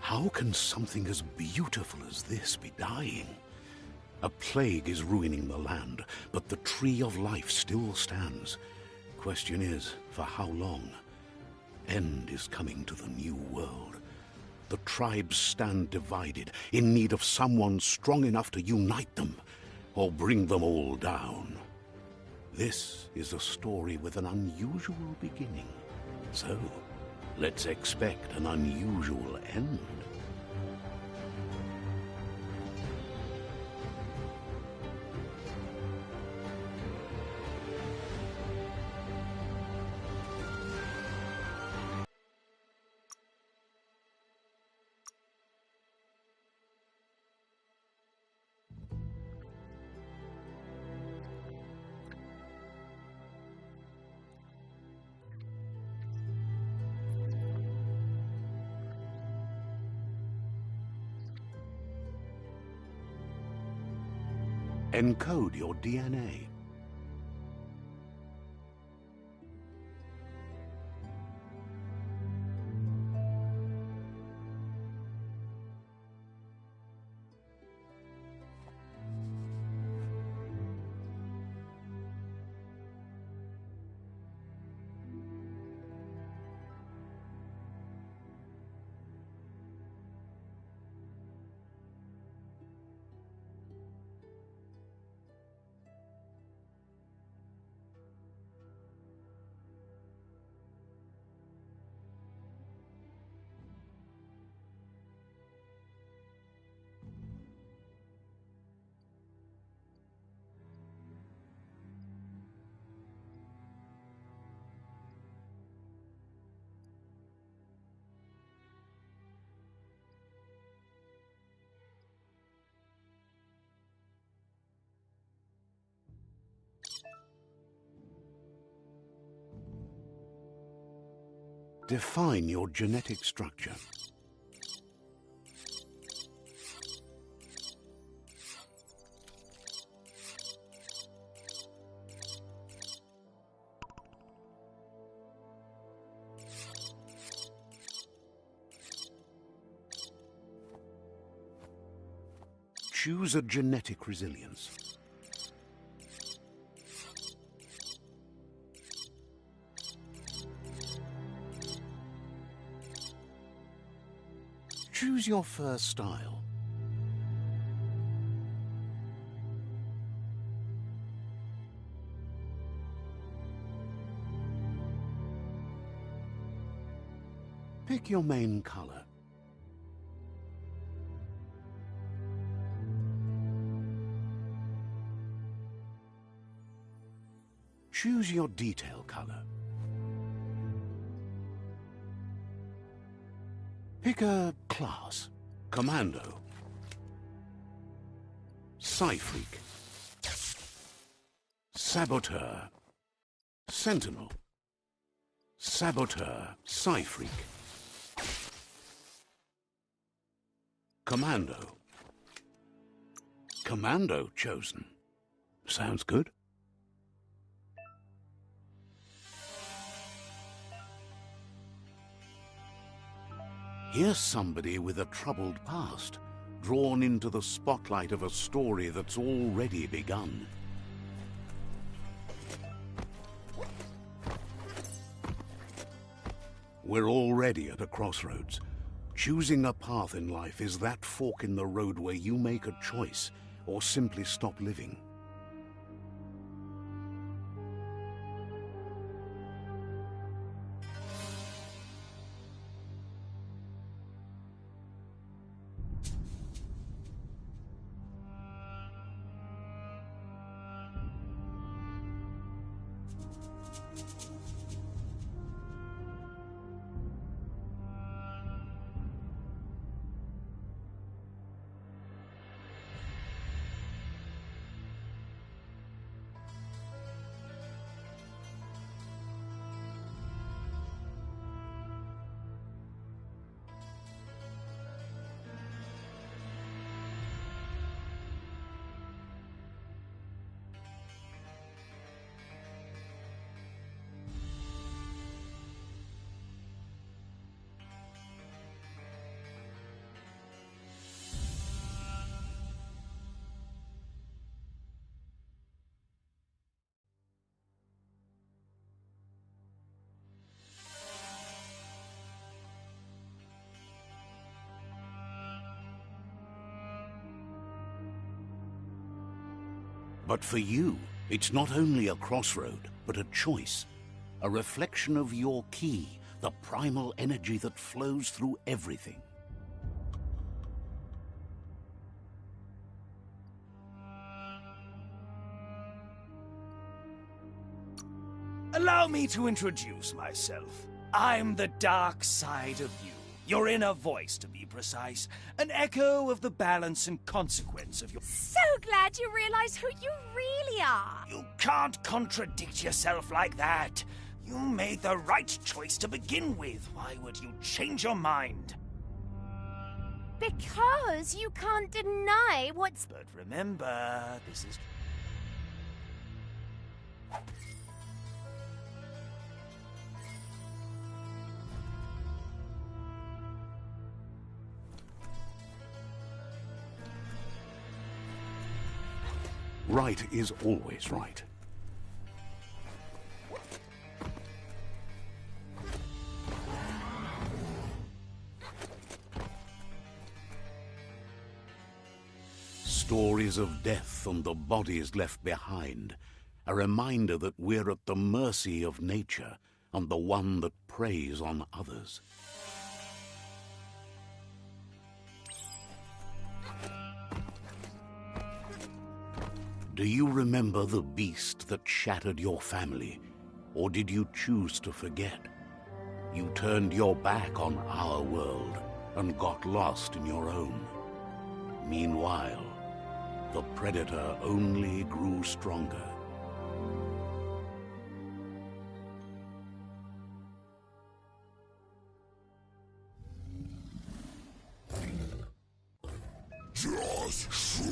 How can something as beautiful as this be dying? A plague is ruining the land, but the tree of life still stands. Question is, for how long? End is coming to the new world. The tribes stand divided, in need of someone strong enough to unite them, or bring them all down. This is a story with an unusual beginning. So, let's expect an unusual end. Encode your DNA. Define your genetic structure. Choose a genetic resilience. Choose your first style. Pick your main color. Choose your detail color. Pick a class. Commando. Psy-Freak. Saboteur. Sentinel. Saboteur. Psy-Freak. Commando. Commando chosen. Sounds good. Here's somebody with a troubled past, drawn into the spotlight of a story that's already begun. We're already at a crossroads. Choosing a path in life is that fork in the road where you make a choice or simply stop living. But for you, it's not only a crossroad, but a choice. A reflection of your key, the primal energy that flows through everything. Allow me to introduce myself. I'm the dark side of you. Your inner voice, to be precise. An echo of the balance and consequence of your... So glad you realize who you really are. You can't contradict yourself like that. You made the right choice to begin with. Why would you change your mind? Because you can't deny what's... But remember, this is... Right is always right. Stories of death and the bodies left behind. A reminder that we're at the mercy of nature and the one that preys on others. Do you remember the beast that shattered your family, or did you choose to forget? You turned your back on our world and got lost in your own. Meanwhile, the predator only grew stronger. Just so.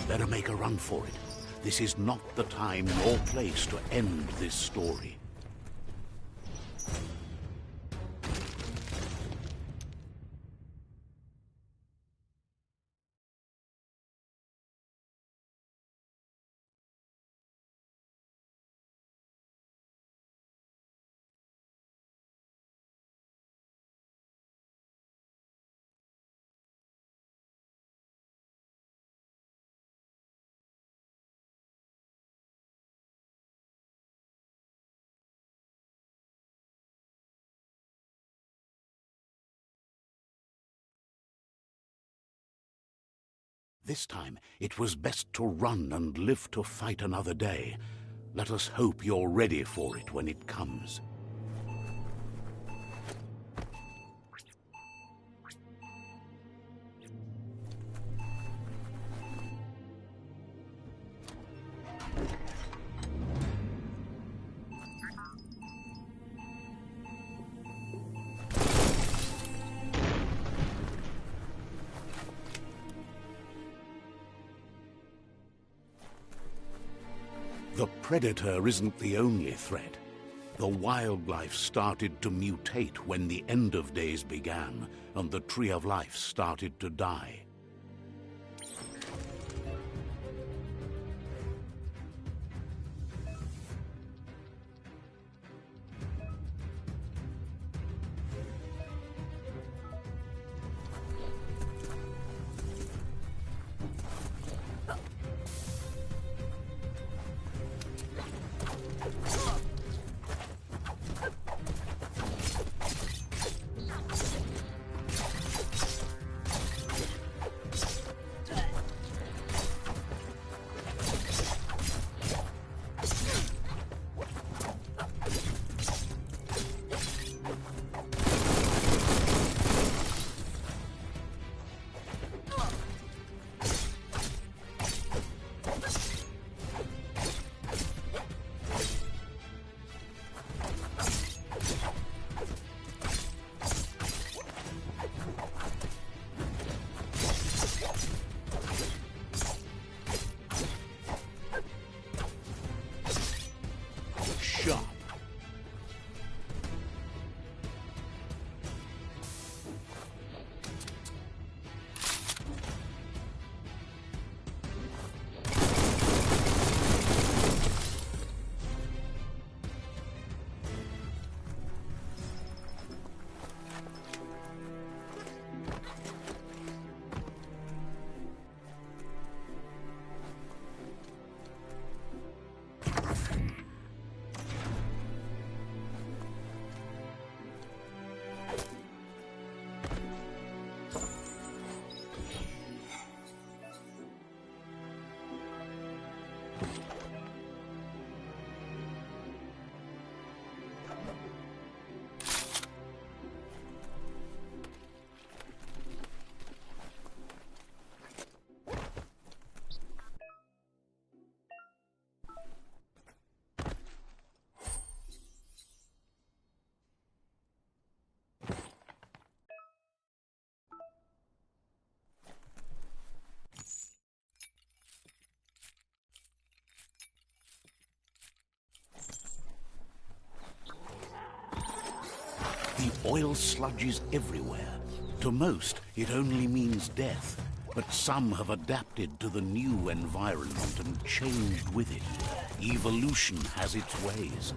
Better make a run for it. This is not the time nor place to end this story. This time, it was best to run and live to fight another day. Let us hope you're ready for it when it comes. The predator isn't the only threat. The wildlife started to mutate when the end of days began, and the tree of life started to die. sharp. The oil sludges everywhere. To most, it only means death. But some have adapted to the new environment and changed with it. Evolution has its ways.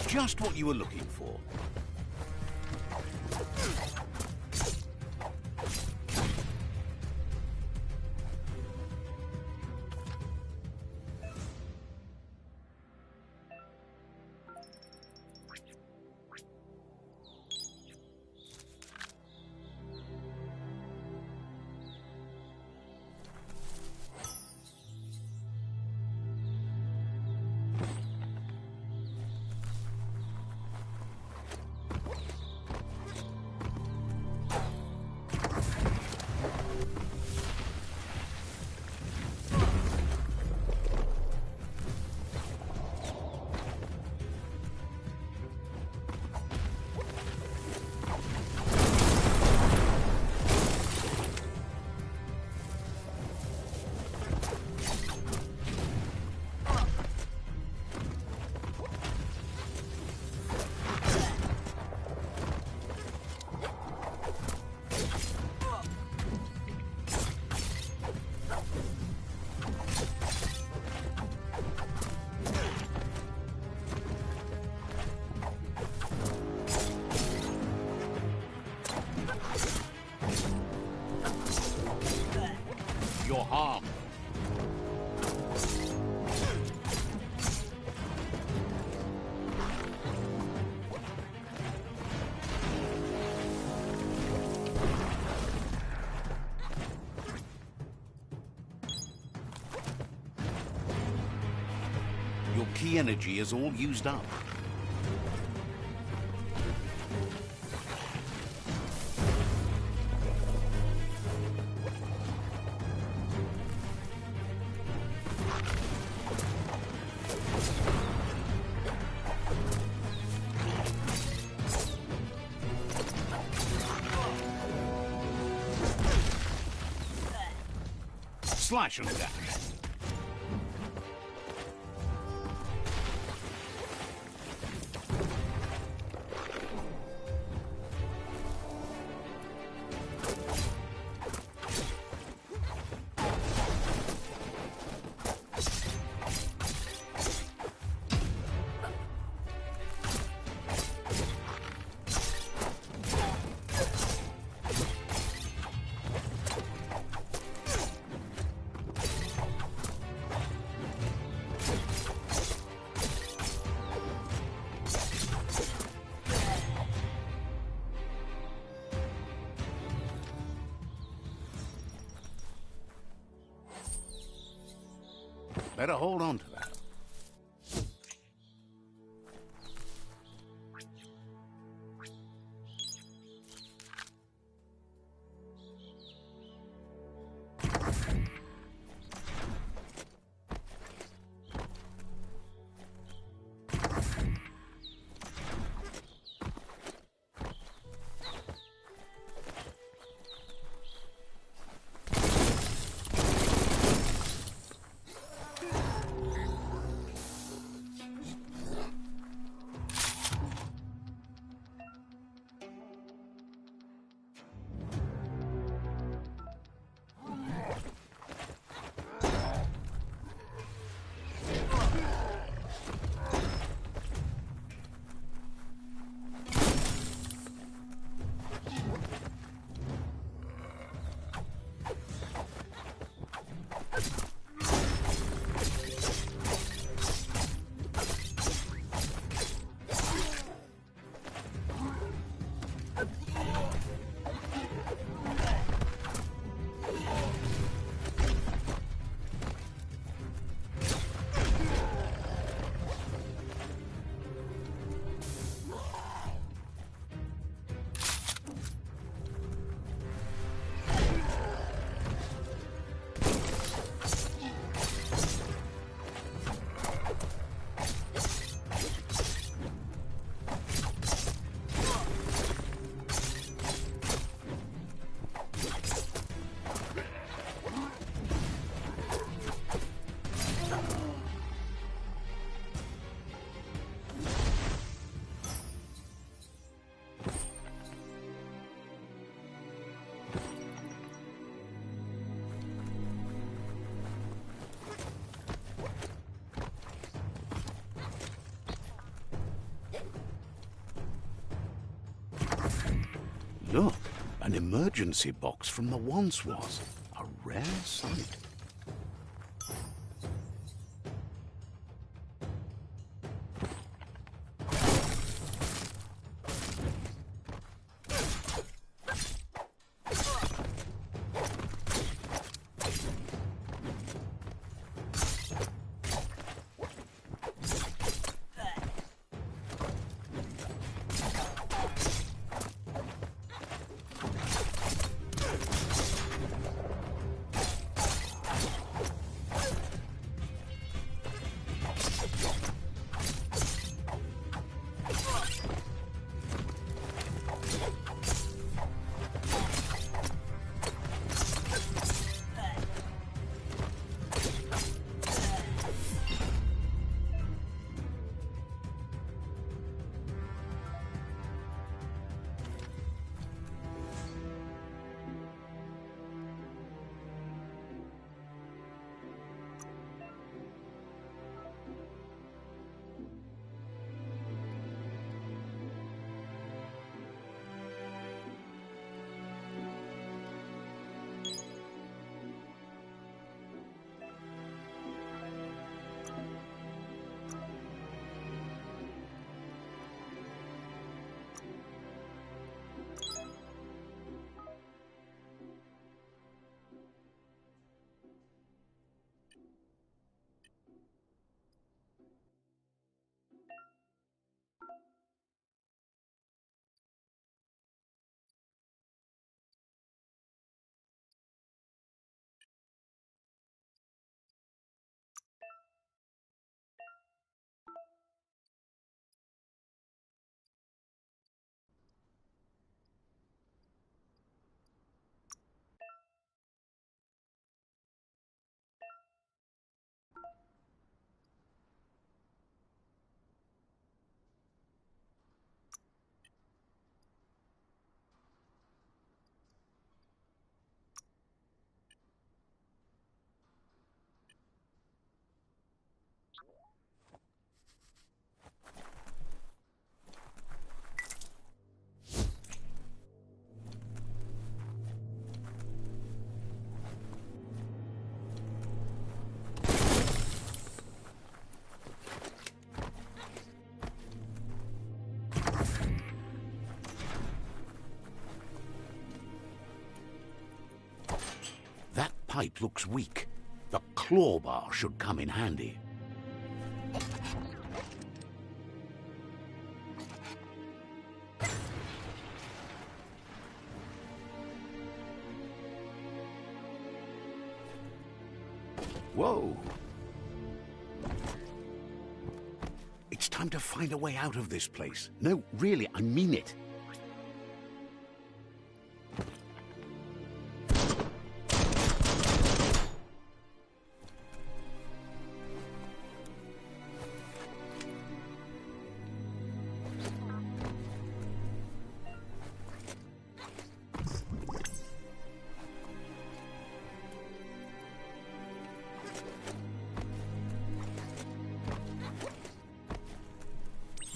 Just what you were looking for. Your harm. Your key energy is all used up. Slash and dash. Better hold on to that. Look, an emergency box from the once was. A rare sight. Pipe looks weak. The claw bar should come in handy. Whoa! It's time to find a way out of this place. No, really, I mean it.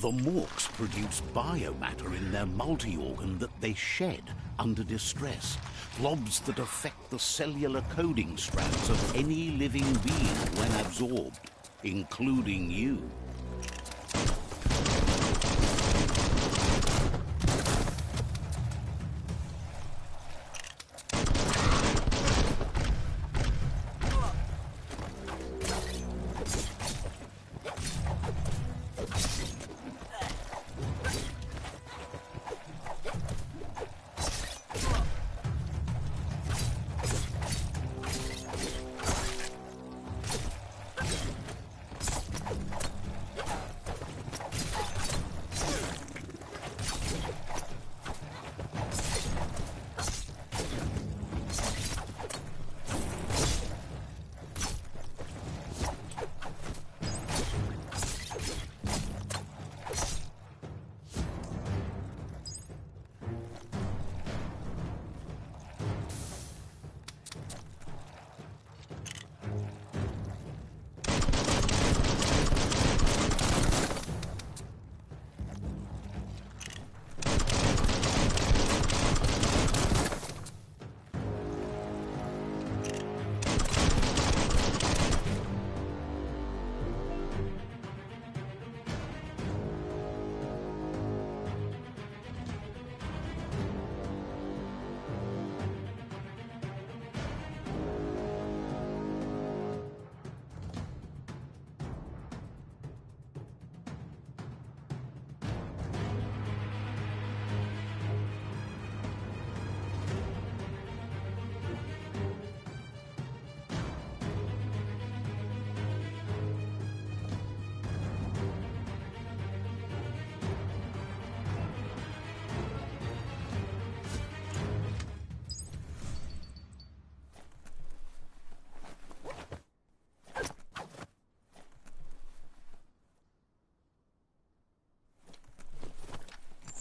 The Morks produce biomatter in their multi-organ that they shed under distress. Blobs that affect the cellular coding strands of any living being when absorbed, including you.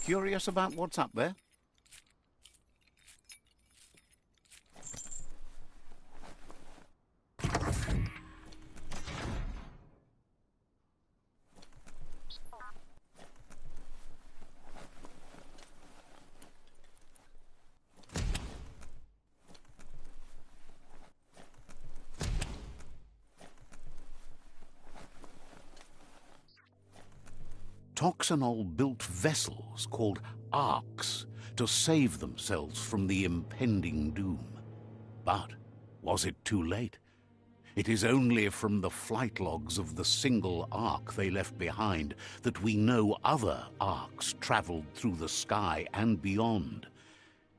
Curious about what's up there? Toxanol built vessels called arks to save themselves from the impending doom. But was it too late? It is only from the flight logs of the single ark they left behind that we know other arks traveled through the sky and beyond.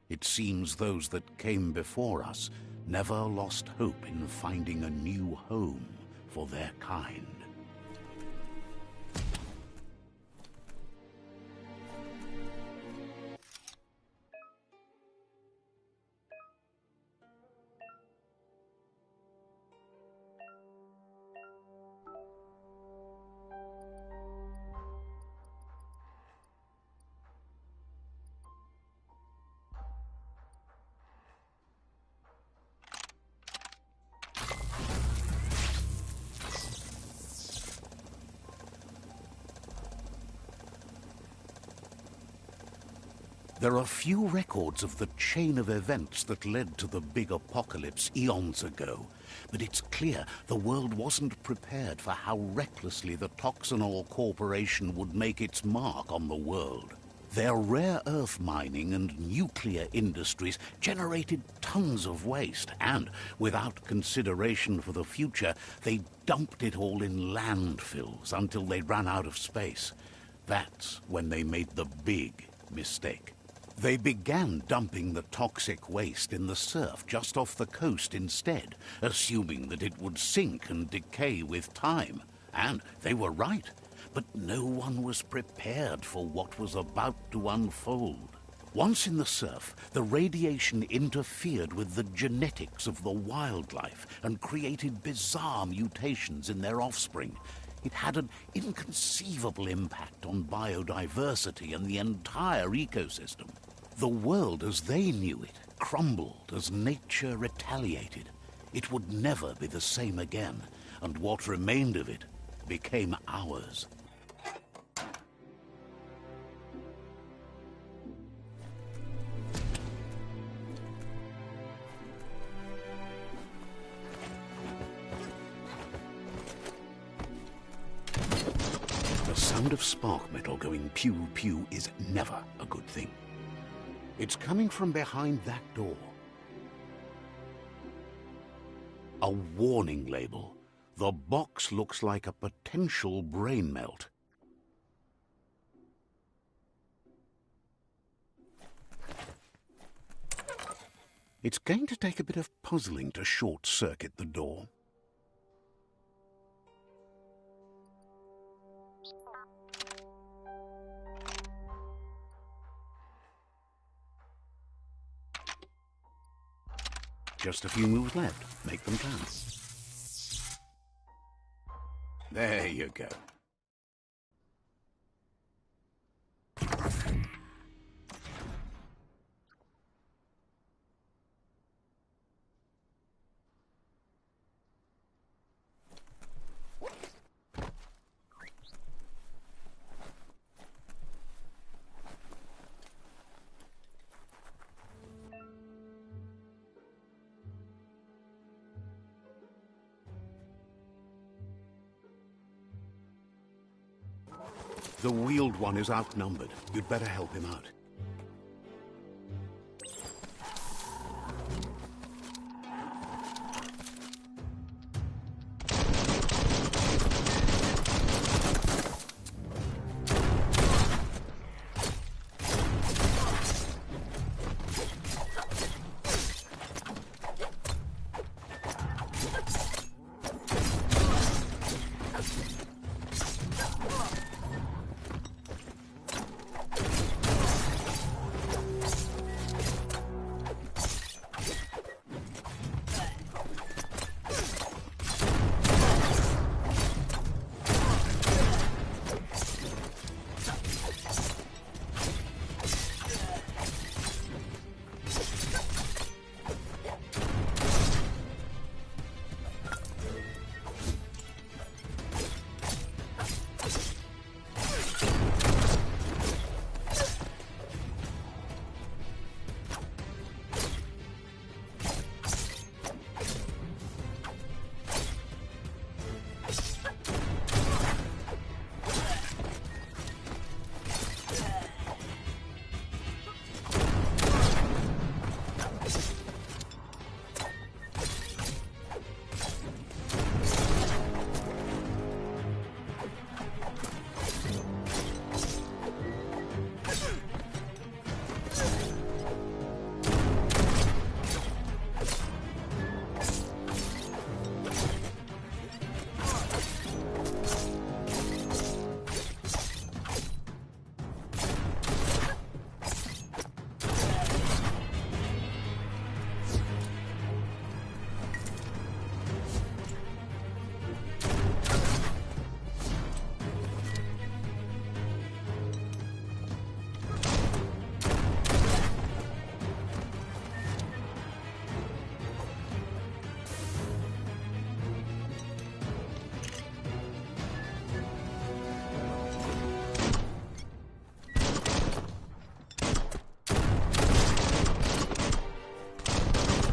It seems those that came before us never lost hope in finding a new home for their kind. There are few records of the chain of events that led to the big apocalypse eons ago, but it's clear the world wasn't prepared for how recklessly the Toxanol Corporation would make its mark on the world. Their rare earth mining and nuclear industries generated tons of waste, and without consideration for the future, they dumped it all in landfills until they ran out of space. That's when they made the big mistake. They began dumping the toxic waste in the surf just off the coast instead, assuming that it would sink and decay with time. And they were right. But no one was prepared for what was about to unfold. Once in the surf, the radiation interfered with the genetics of the wildlife and created bizarre mutations in their offspring. It had an inconceivable impact on biodiversity and the entire ecosystem. The world as they knew it crumbled as nature retaliated. It would never be the same again, and what remained of it became ours. The sound of spark metal going pew-pew is never a good thing. It's coming from behind that door. A warning label. The box looks like a potential brain melt. It's going to take a bit of puzzling to short-circuit the door. Just a few moves left. Make them count. There you go. The wheeled one is outnumbered. You'd better help him out.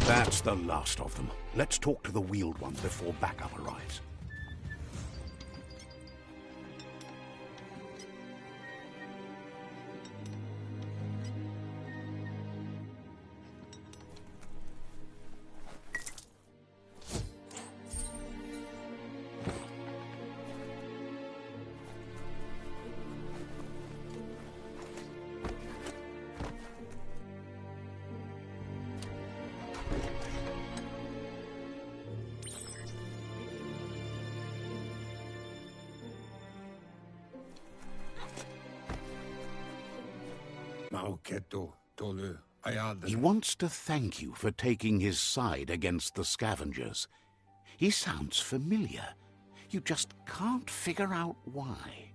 That's the last of them. Let's talk to the wheeled one before backup arrives. He wants to thank you for taking his side against the scavengers. He sounds familiar. You just can't figure out why.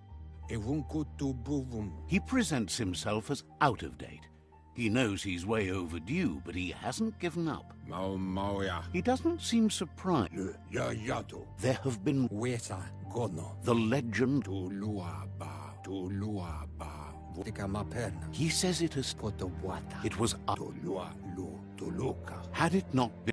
He presents himself as out of date. He knows he's way overdue, but he hasn't given up. He doesn't seem surprised. There have been the legend. He says it has. It was. Had it not been.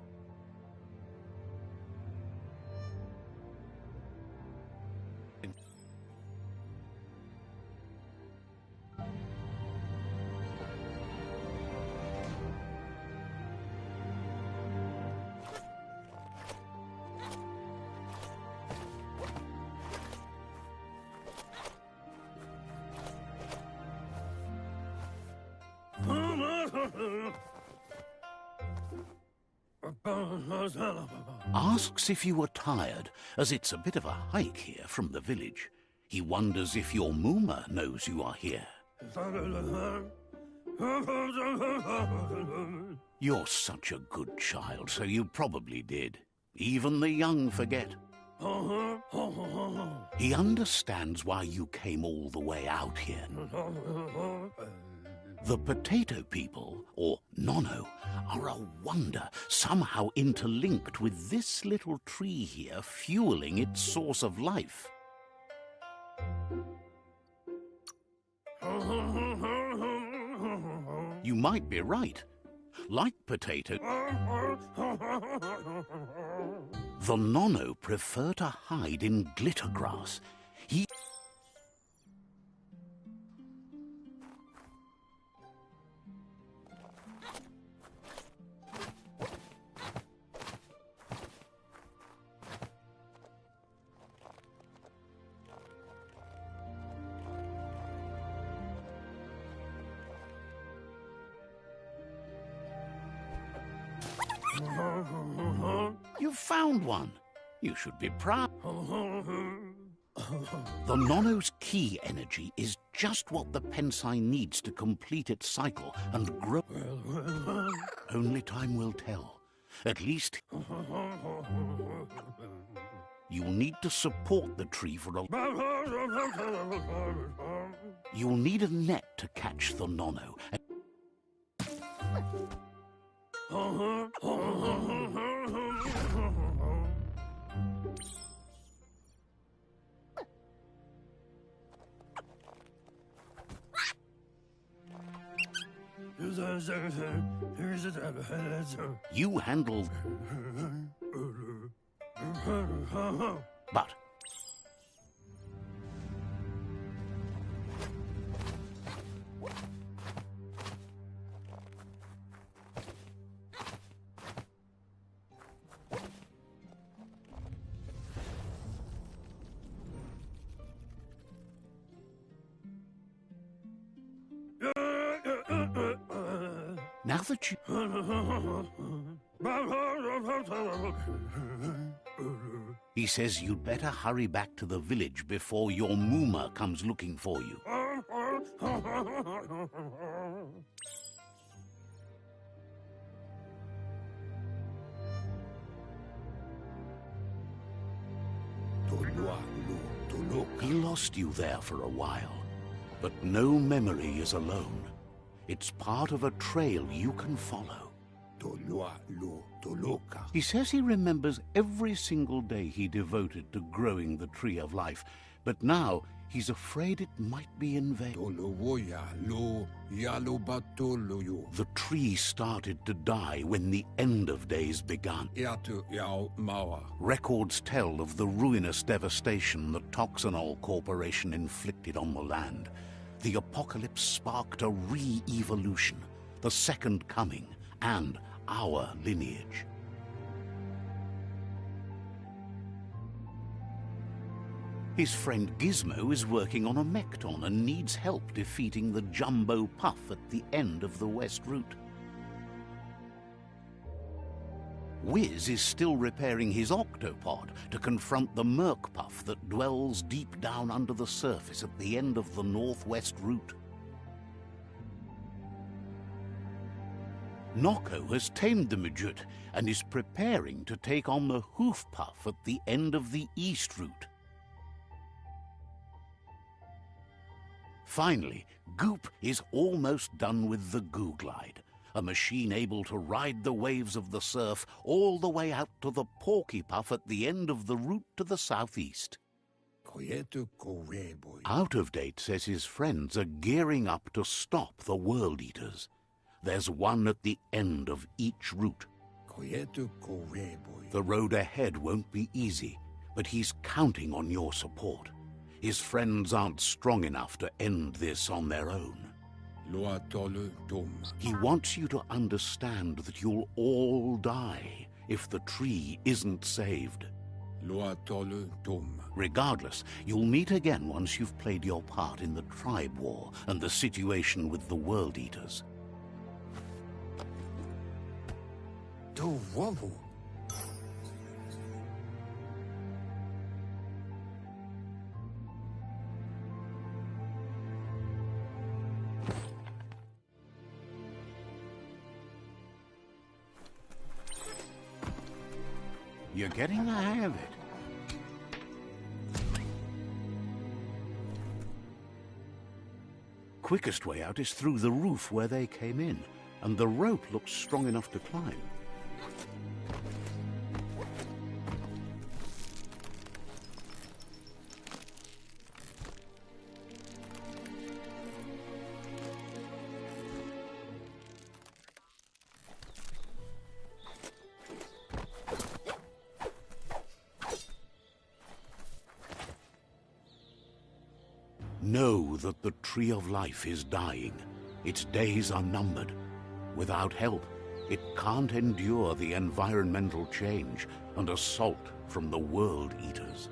Asks if you are tired, as it's a bit of a hike here from the village. He wonders if your Muma knows you are here. You're such a good child, so you probably did. Even the young forget. He understands why you came all the way out here. The potato people, or Nono, are a wonder, somehow interlinked with this little tree here, fueling its source of life. You might be right. Like potato, the Nono prefer to hide in glitter grass. You found one. You should be proud. The Nono's key energy is just what the Pensai needs to complete its cycle and grow. Only time will tell. At least you'll need to support the tree for a... You'll need a net to catch the Nono. You handle... But... Now that you... He says you'd better hurry back to the village before your Muma comes looking for you. He lost you there for a while, but no memory is alone. It's part of a trail you can follow. He says he remembers every single day he devoted to growing the Tree of Life, but now he's afraid it might be in vain. The tree started to die when the end of days begun. Records tell of the ruinous devastation the Toxanol Corporation inflicted on the land. The apocalypse sparked a re-evolution, the second coming, and our lineage. His friend Gizmo is working on a Mekton and needs help defeating the Jumbo Puff at the end of the West Route. Wiz is still repairing his octopod to confront the Merc Puff that dwells deep down under the surface at the end of the Northwest Route. Nocco has tamed the midget and is preparing to take on the hoof puff at the end of the east route. Finally, Goop is almost done with the Goo Glide, a machine able to ride the waves of the surf all the way out to the Porky Puff at the end of the route to the southeast. Out of Date says his friends are gearing up to stop the World Eaters. There's one at the end of each route. The road ahead won't be easy, but he's counting on your support. His friends aren't strong enough to end this on their own. He wants you to understand that you'll all die if the tree isn't saved. Regardless, you'll meet again once you've played your part in the tribe war and the situation with the World Eaters. You're getting the hang of it. Quickest way out is through the roof where they came in, and the rope looks strong enough to climb. Know that the Tree of Life is dying. Its days are numbered. Without help, it can't endure the environmental change and assault from the World Eaters.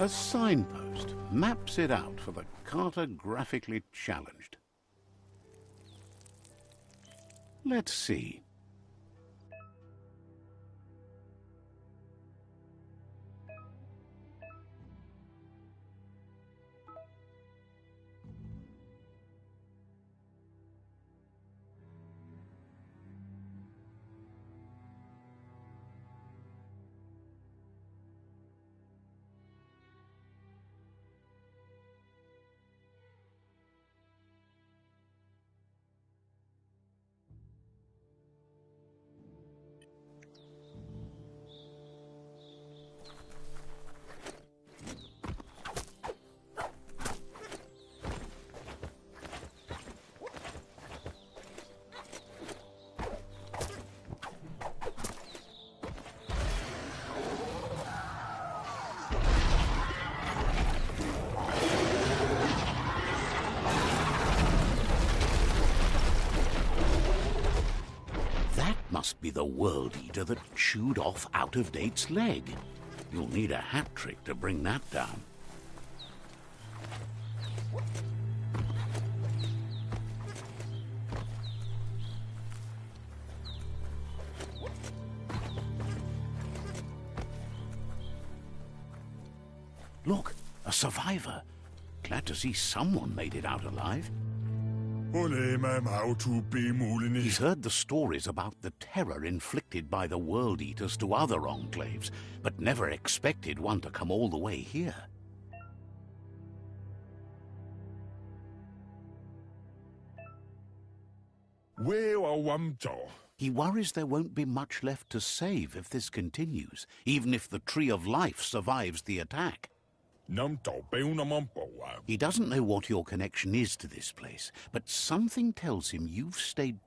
A signpost maps it out for the cartographically challenged. Let's see. Must be the World Eater that chewed off Out of Date's leg. You'll need a hat trick to bring that down. Look, a survivor. Glad to see someone made it out alive. He's heard the stories about the terror inflicted by the World Eaters to other enclaves, but never expected one to come all the way here. He worries there won't be much left to save if this continues, even if the Tree of Life survives the attack. He doesn't know what your connection is to this place, but something tells him you've stayed...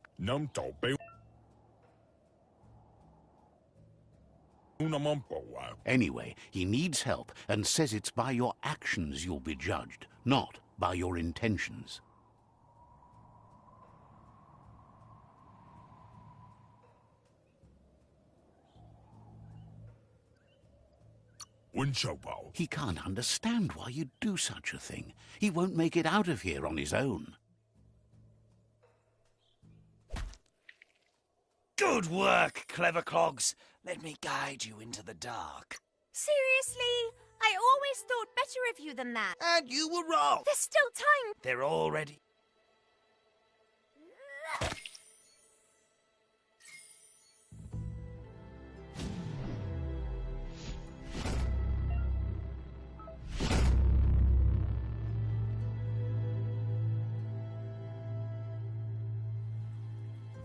Anyway, he needs help and says it's by your actions you'll be judged, not by your intentions. Winchowbow. He can't understand why you'd do such a thing. He won't make it out of here on his own. Good work, clever clogs. Let me guide you into the dark. Seriously? I always thought better of you than that. And you were wrong. There's still time. They're already...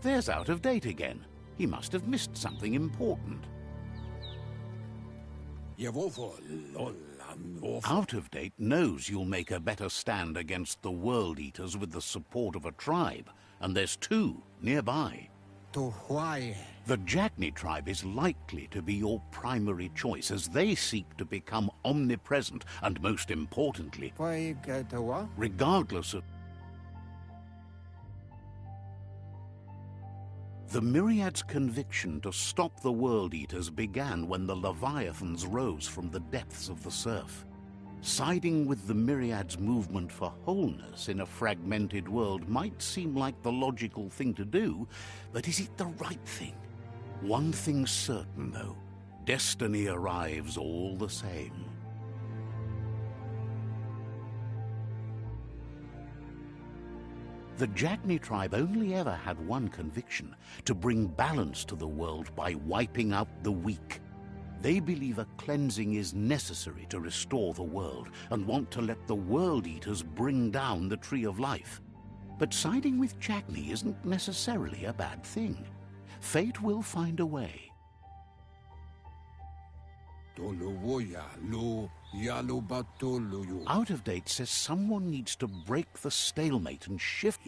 There's Out of Date again. He must have missed something important. Out of Date knows you'll make a better stand against the World Eaters with the support of a tribe, and there's two nearby. The Jagni tribe is likely to be your primary choice as they seek to become omnipresent and, most importantly, regardless of... The Myriad's conviction to stop the World Eaters began when the Leviathans rose from the depths of the surf. Siding with the Myriad's movement for wholeness in a fragmented world might seem like the logical thing to do, but is it the right thing? One thing's certain, though. Destiny arrives all the same. The Jagni tribe only ever had one conviction: to bring balance to the world by wiping out the weak. They believe a cleansing is necessary to restore the world and want to let the World Eaters bring down the Tree of Life. But siding with Jagni isn't necessarily a bad thing. Fate will find a way. Out of Date says someone needs to break the stalemate and shift.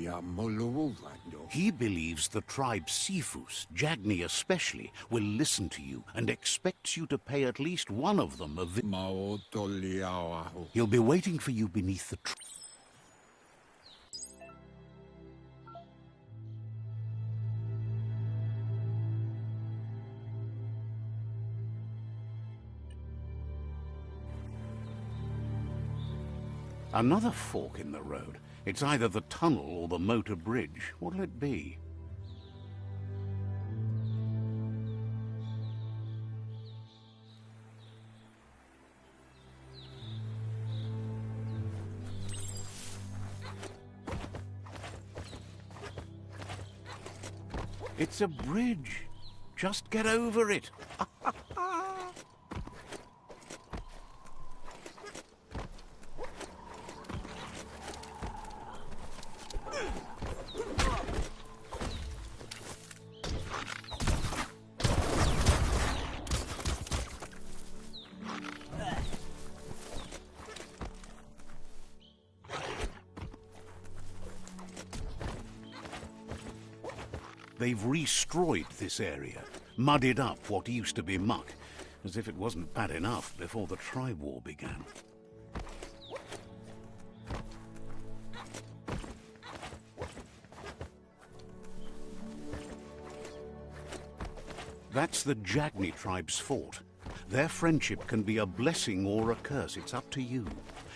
He believes the tribe Sifus, Jagni especially, will listen to you and expects you to pay at least one of them a He'll be waiting for you beneath the tree. Another fork in the road. It's either the tunnel or the motor bridge. What'll it be? It's a bridge. Just get over it. They've destroyed this area, muddied up what used to be muck, as if it wasn't bad enough before the tribe war began. That's the Jagni tribe's fort. Their friendship can be a blessing or a curse. It's up to you.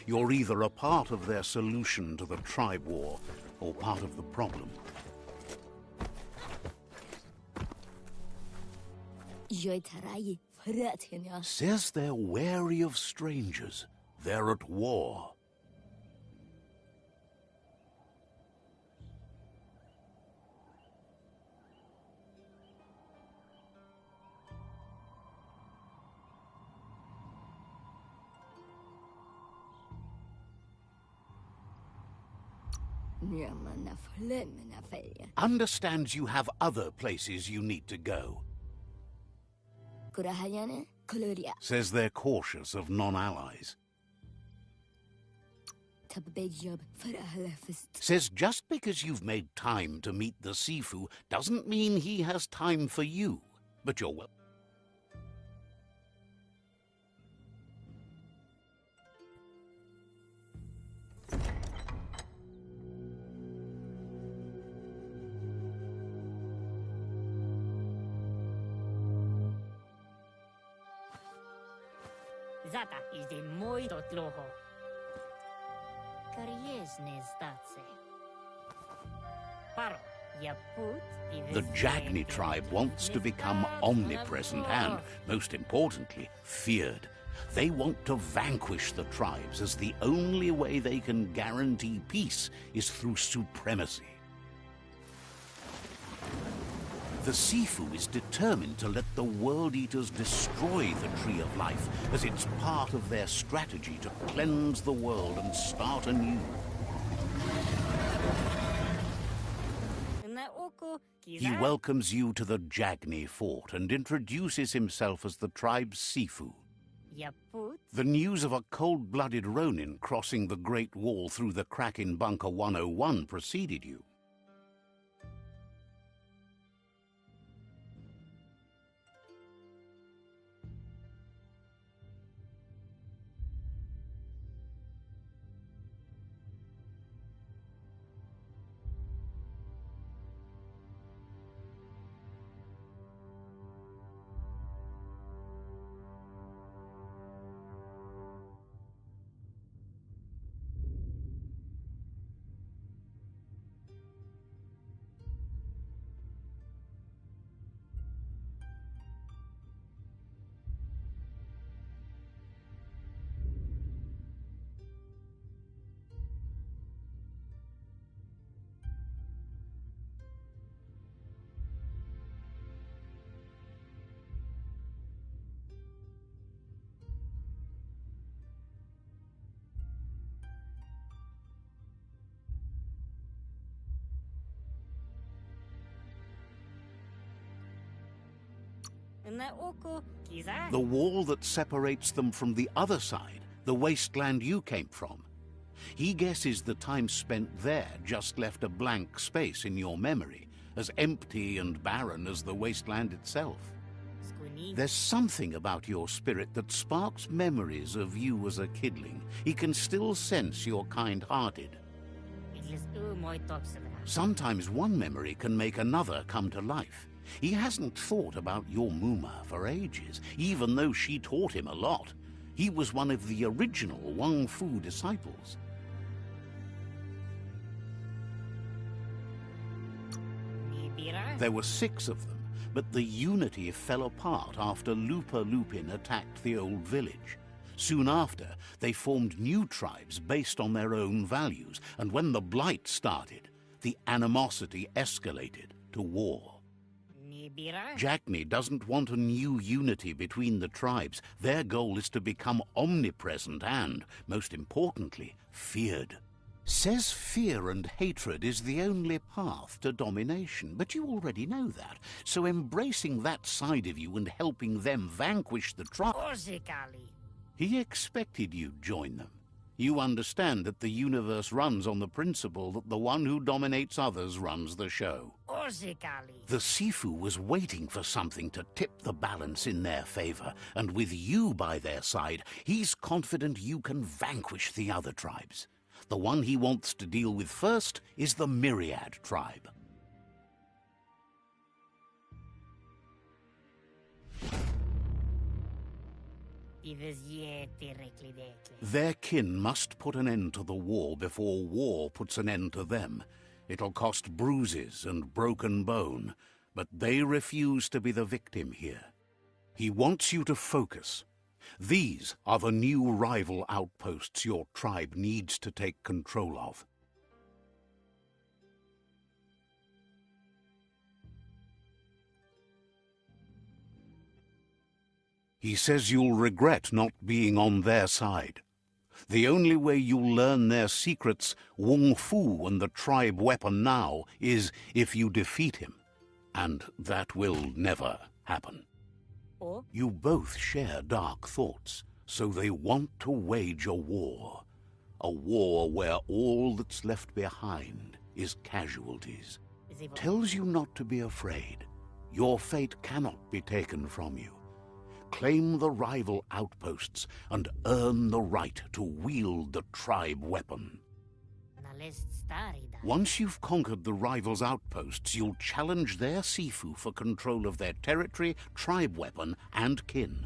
You're either a part of their solution to the tribe war or part of the problem. Says they're wary of strangers. They're at war. Understands you have other places you need to go. Says they're cautious of non-allies. Says just because you've made time to meet the Sifu doesn't mean he has time for you. But you're well. Zata is the muito tloho. Kariesne zdace. Paro, ya put The Jagni tribe wants to become omnipresent and, most importantly, feared. They want to vanquish the tribes, as the only way they can guarantee peace is through supremacy. The Sifu is determined to let the World Eaters destroy the Tree of Life, as it's part of their strategy to cleanse the world and start anew. He welcomes you to the Jagni fort and introduces himself as the tribe's Sifu. The news of a cold-blooded Ronin crossing the Great Wall through the crack in Bunker 101 preceded you. The wall that separates them from the other side, the wasteland you came from. He guesses the time spent there just left a blank space in your memory, as empty and barren as the wasteland itself. There's something about your spirit that sparks memories of you as a kidling. He can still sense you're kind-hearted. Sometimes one memory can make another come to life. He hasn't thought about your Muma for ages, even though she taught him a lot. He was one of the original Wang Fu disciples. There were 6 of them, but the unity fell apart after Lupa Lupin attacked the old village. Soon after, they formed new tribes based on their own values, and when the Blight started, the animosity escalated to war. Jagni doesn't want a new unity between the tribes. Their goal is to become omnipresent and, most importantly, feared. Says fear and hatred is the only path to domination, but you already know that. So embracing that side of you and helping them vanquish the tribe... He expected you'd join them. You understand that the universe runs on the principle that the one who dominates others runs the show. The Sifu was waiting for something to tip the balance in their favor, and with you by their side, he's confident you can vanquish the other tribes. The one he wants to deal with first is the Myriad tribe. Their kin must put an end to the war before war puts an end to them. It'll cost bruises and broken bone, but they refuse to be the victim here. He wants you to focus. These are the new rival outposts your tribe needs to take control of. He says you'll regret not being on their side. The only way you'll learn their secrets, Wung Fu and the tribe weapon now, is if you defeat him. And that will never happen. You both share dark thoughts, so they want to wage a war. A war where all that's left behind is casualties. Tells you not to be afraid. Your fate cannot be taken from you. Claim the rival outposts and earn the right to wield the tribe weapon. Once you've conquered the rivals' outposts, you'll challenge their Sifu for control of their territory, tribe weapon, and kin.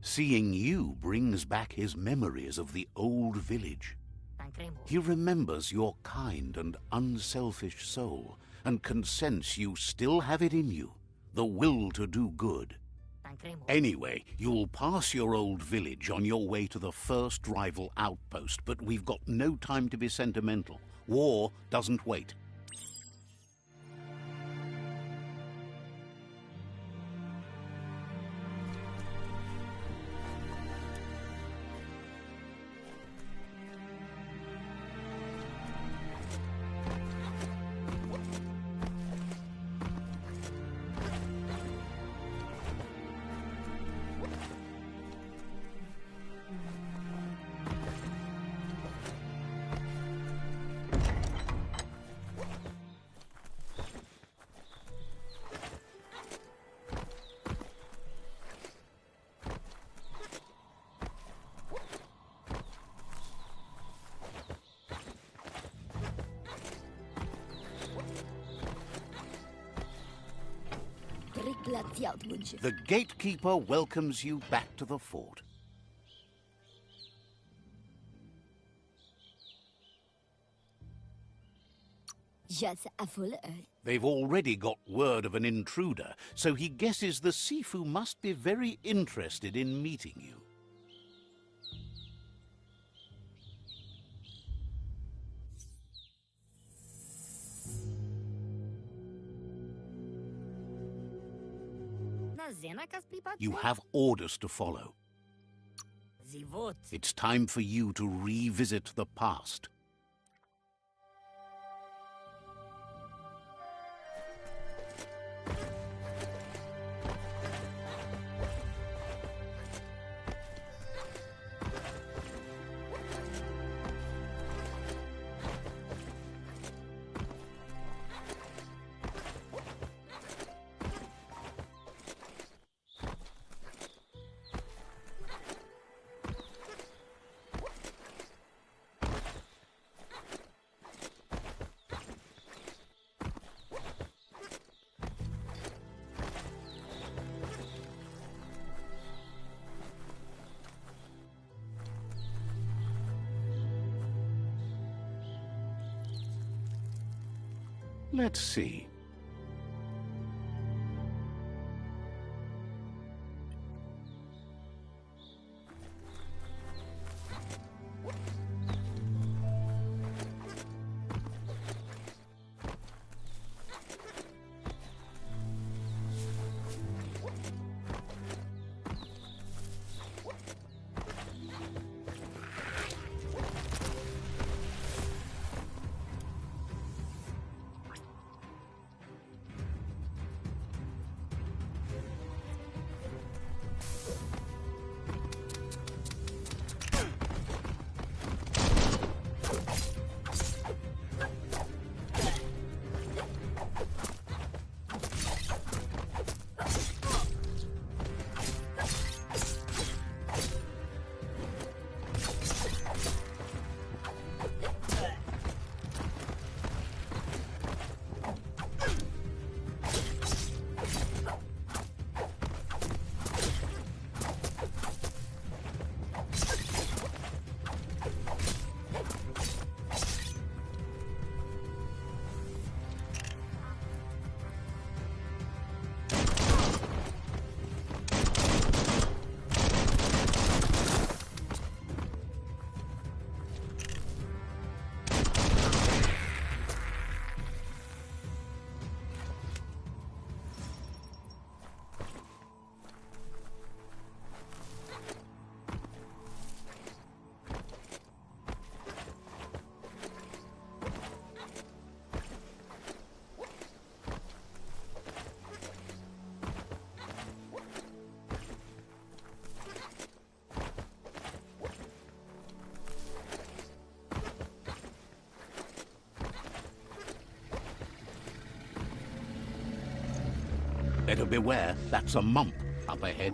Seeing you brings back his memories of the old village. Tancremo. He remembers your kind and unselfish soul, and can sense you still have it in you, the will to do good. Tancremo. Anyway, you'll pass your old village on your way to the first rival outpost, but we've got no time to be sentimental. War doesn't wait. The gatekeeper welcomes you back to the fort. They've already got word of an intruder, so he guesses the Sifu must be very interested in meeting you. You have orders to follow. It's time for you to revisit the past. Let's see. Better beware, that's a mump up ahead.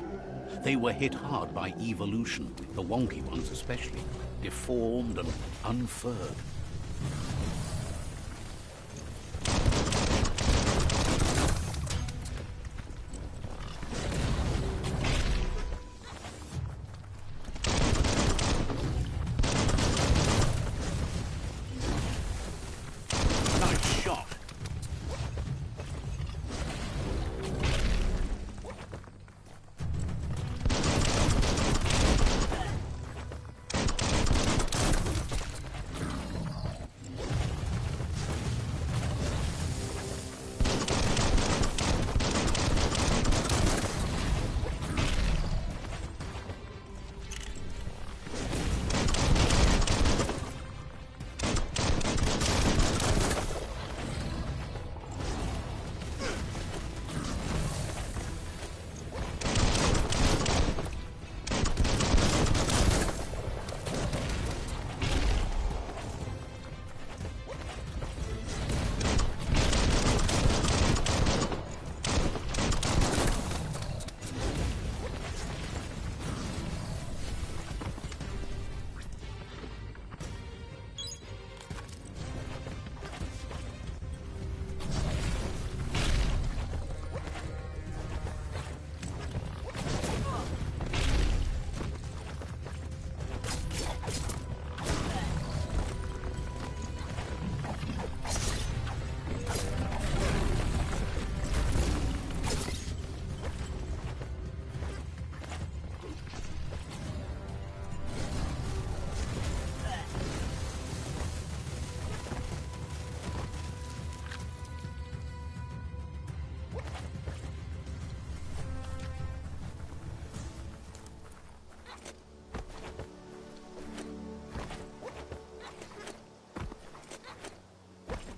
They were hit hard by evolution, the wonky ones especially, deformed and unfurred.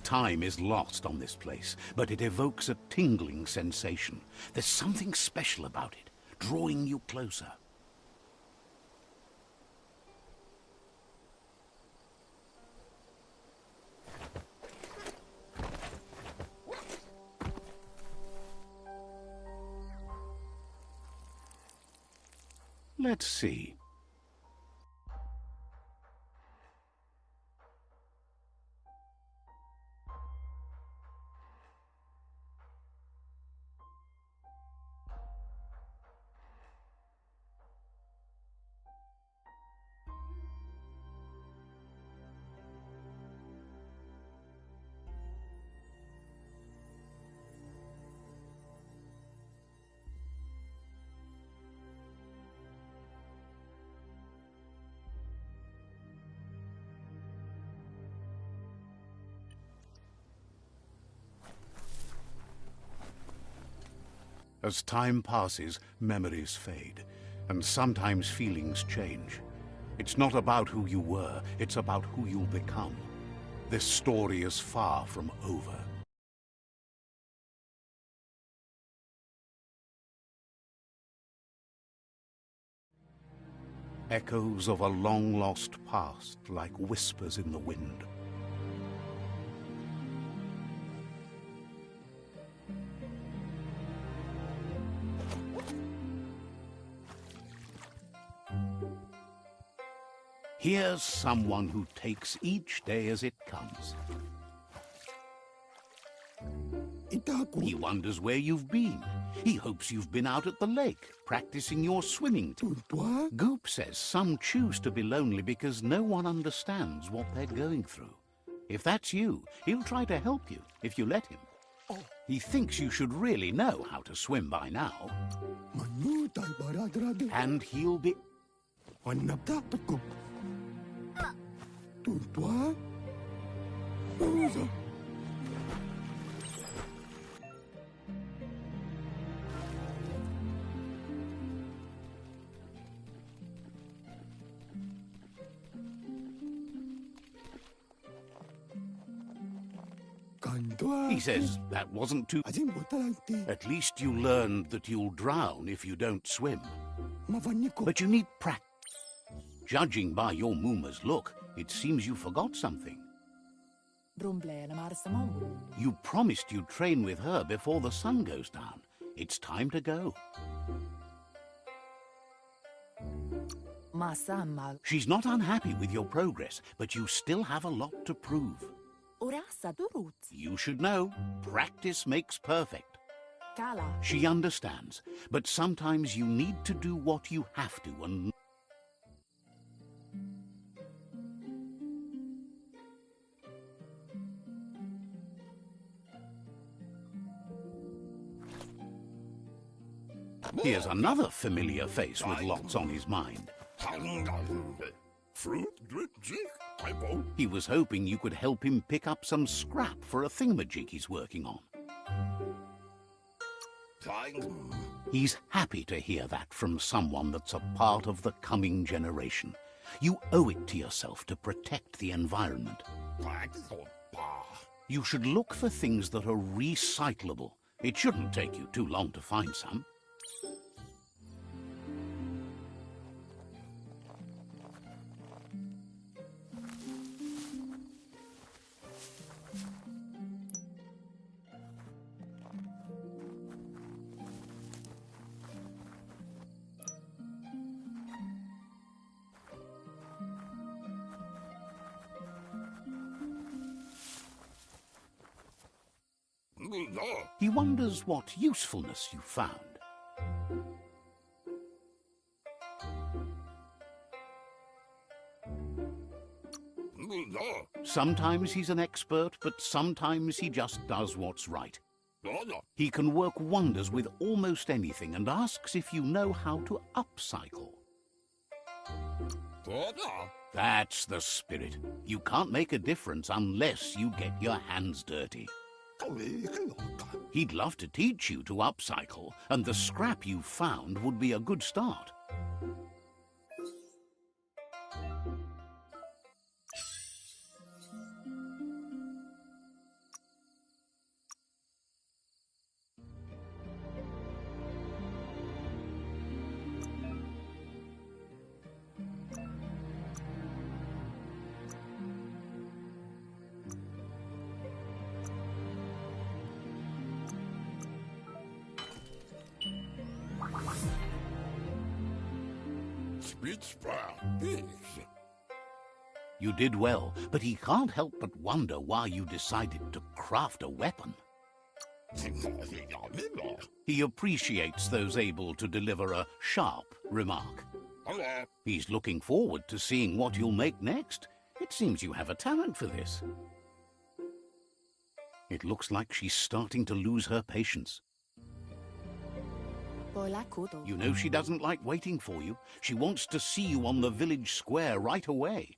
Time is lost on this place, but it evokes a tingling sensation. There's something special about it, drawing you closer. Let's see. As time passes, memories fade, and sometimes feelings change. It's not about who you were, it's about who you'll become. This story is far from over. Echoes of a long-lost past, like whispers in the wind. Here's someone who takes each day as it comes. He wonders where you've been. He hopes you've been out at the lake, practicing your swimming. Goop says some choose to be lonely because no one understands what they're going through. If that's you, he'll try to help you if you let him. He thinks you should really know how to swim by now. And he'll be... He says that wasn't too... At least you learned that you'll drown if you don't swim. But you need practice. Judging by your Muma's look, it seems you forgot something. You promised you'd train with her before the sun goes down. It's time to go. She's not unhappy with your progress, but you still have a lot to prove. You should know, practice makes perfect. She understands, but sometimes you need to do what you have to and... Here's another familiar face with lots on his mind. He was hoping you could help him pick up some scrap for a thingamajig he's working on. He's happy to hear that from someone that's a part of the coming generation. You owe it to yourself to protect the environment. You should look for things that are recyclable. It shouldn't take you too long to find some. He wonders what usefulness you found. Sometimes he's an expert, but sometimes he just does what's right. He can work wonders with almost anything and asks if you know how to upcycle. That's the spirit. You can't make a difference unless you get your hands dirty. He'd love to teach you to upcycle, and the scrap you found would be a good start. You did well, but he can't help but wonder why you decided to craft a weapon. He appreciates those able to deliver a sharp remark. He's looking forward to seeing what you'll make next. It seems you have a talent for this. It looks like she's starting to lose her patience. You know she doesn't like waiting for you. She wants to see you on the village square right away.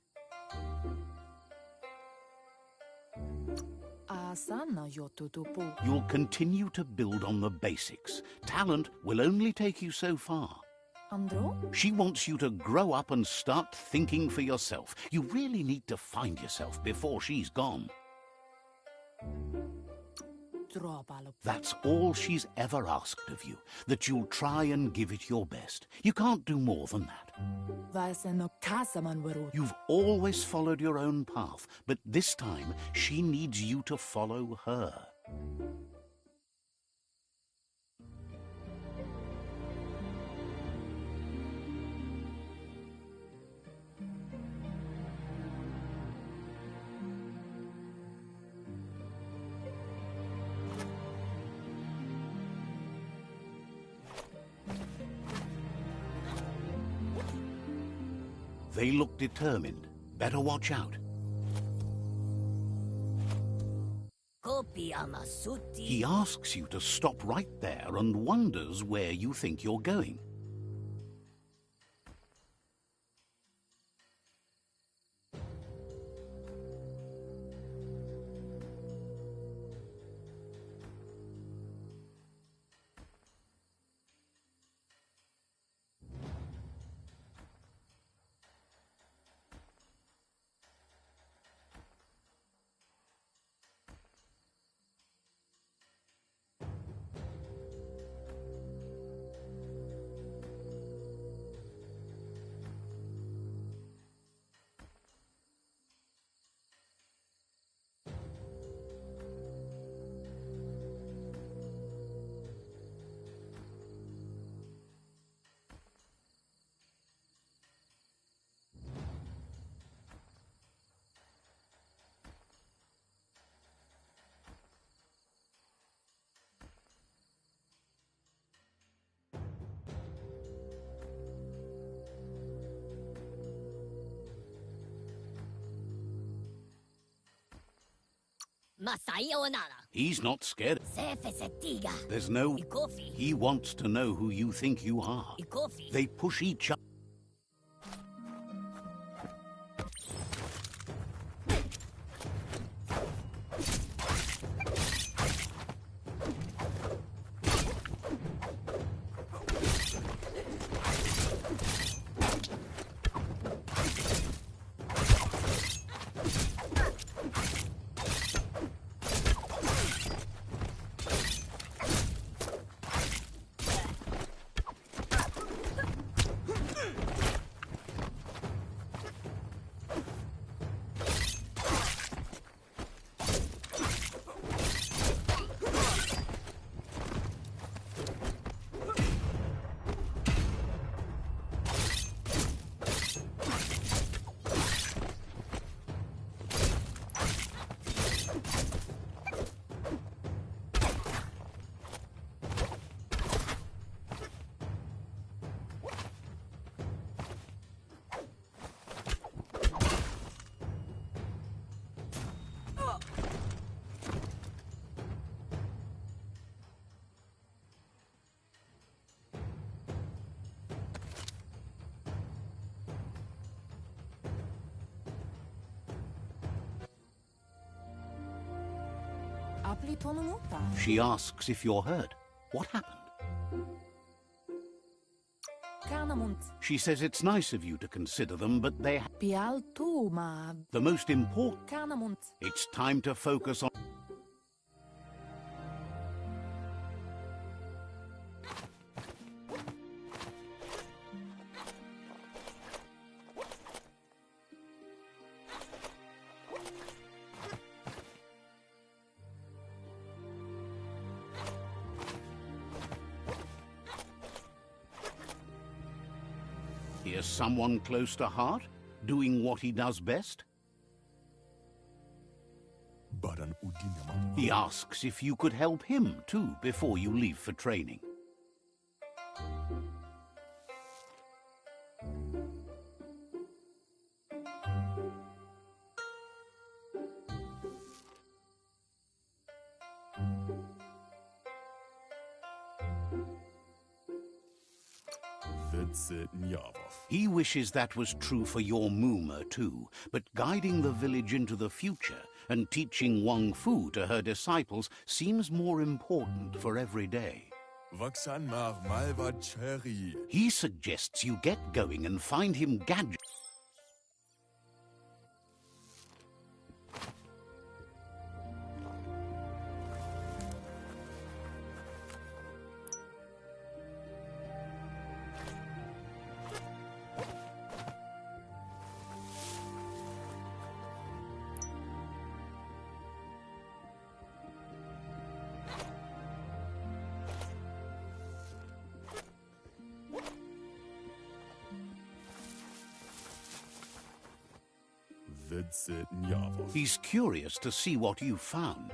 You'll continue to build on the basics. Talent will only take you so far. She wants you to grow up and start thinking for yourself. You really need to find yourself before she's gone. That's all she's ever asked of you, that you'll try and give it your best. You can't do more than that. You've always followed your own path, but this time she needs you to follow her. They look determined. Better watch out. He asks you to stop right there and wonders where you think you're going. He's not scared. There's no... He wants to know who you think you are. They push each other. She asks if you're hurt. What happened? She says it's nice of you to consider them, but they... The most important... It's time to focus on... as someone close to heart, doing what he does best? He asks if you could help him too before you leave for training. He wishes that was true for your Muma too, but guiding the village into the future and teaching Wang Fu to her disciples seems more important for every day. He suggests you get going and find him gadgets. He's curious to see what you found.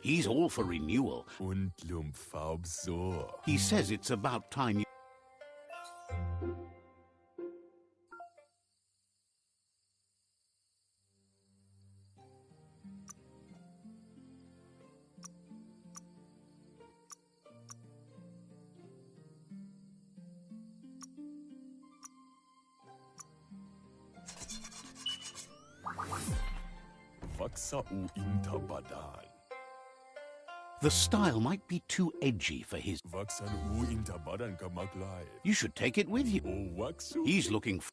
He's all for renewal. He says it's about time you... The style might be too edgy for his... You should take it with you. He's looking for...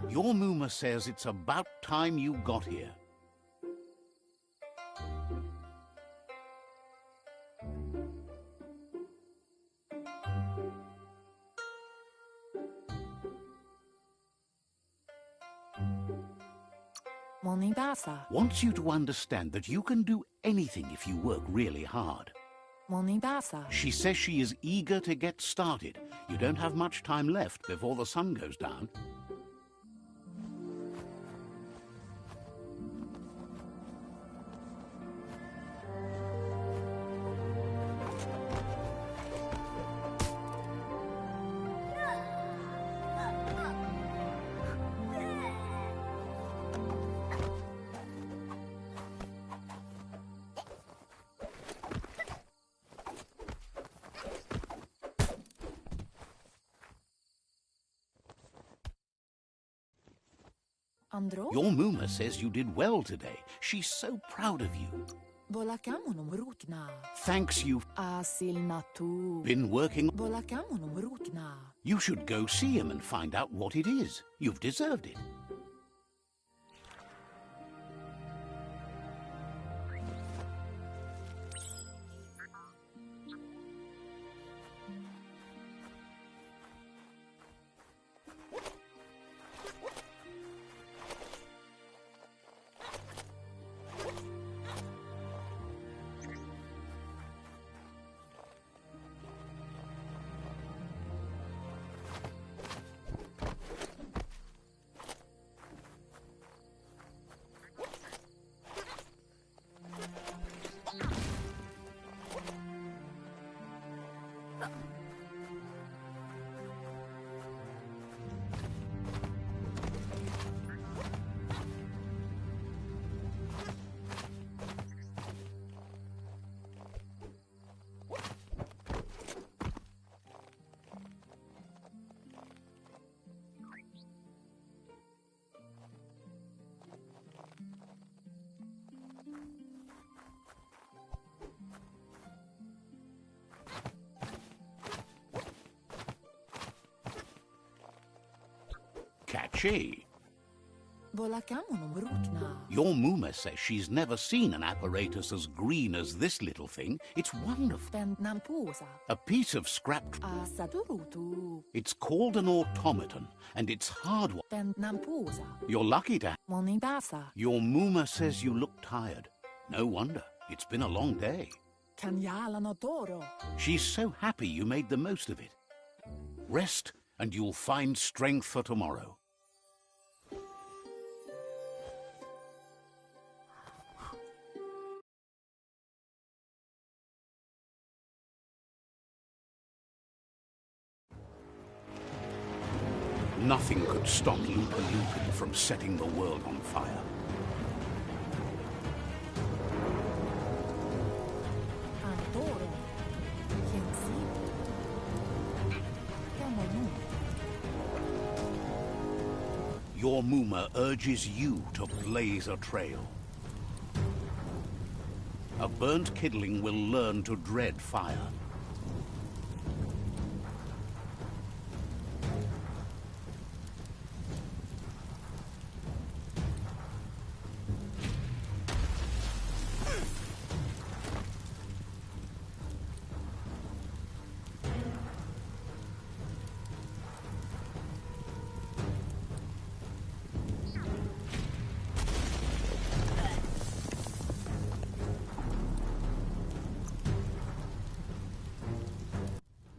Your Muma says it's about time you got here. Wants you to understand that you can do anything if you work really hard. She says she is eager to get started. You don't have much time left before the sun goes down. Your Muma says you did well today. She's so proud of you. Thanks, you've been working. You should go see him and find out what it is. You've deserved it. she? Volacamo Your Muma says she's never seen an apparatus as green as this little thing. It's wonderful. A piece of scrap... It's called an automaton, and it's hard... You're lucky to... Your Muma says you look tired. No wonder. It's been a long day. She's so happy you made the most of it. Rest, and you'll find strength for tomorrow. Nothing could stop Lupa Lupin from setting the world on fire. Your Muma urges you to blaze a trail. A burnt kidling will learn to dread fire.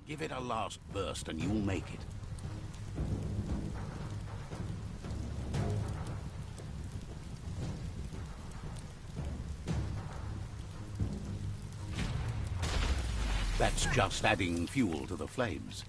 Give it a last burst and you'll make it. That's just adding fuel to the flames.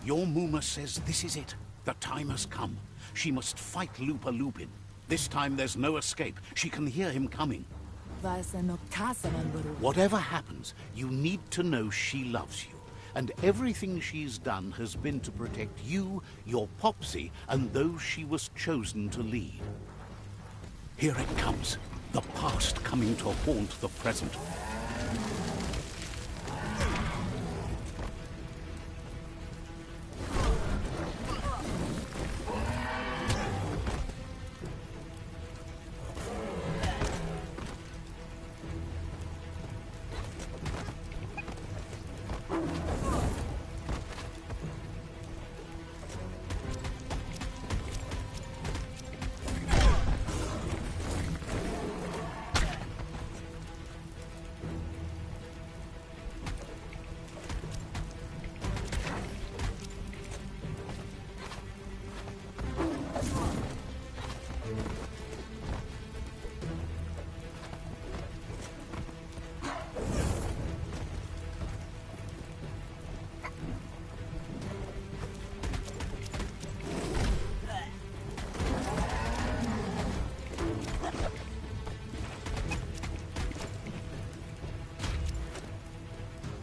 Your Muma says this is it. The time has come. She must fight Lupa Lupin. This time there's no escape. She can hear him coming. Whatever happens, you need to know she loves you. And everything she's done has been to protect you, your Popsy, and those she was chosen to lead. Here it comes. The past coming to haunt the present.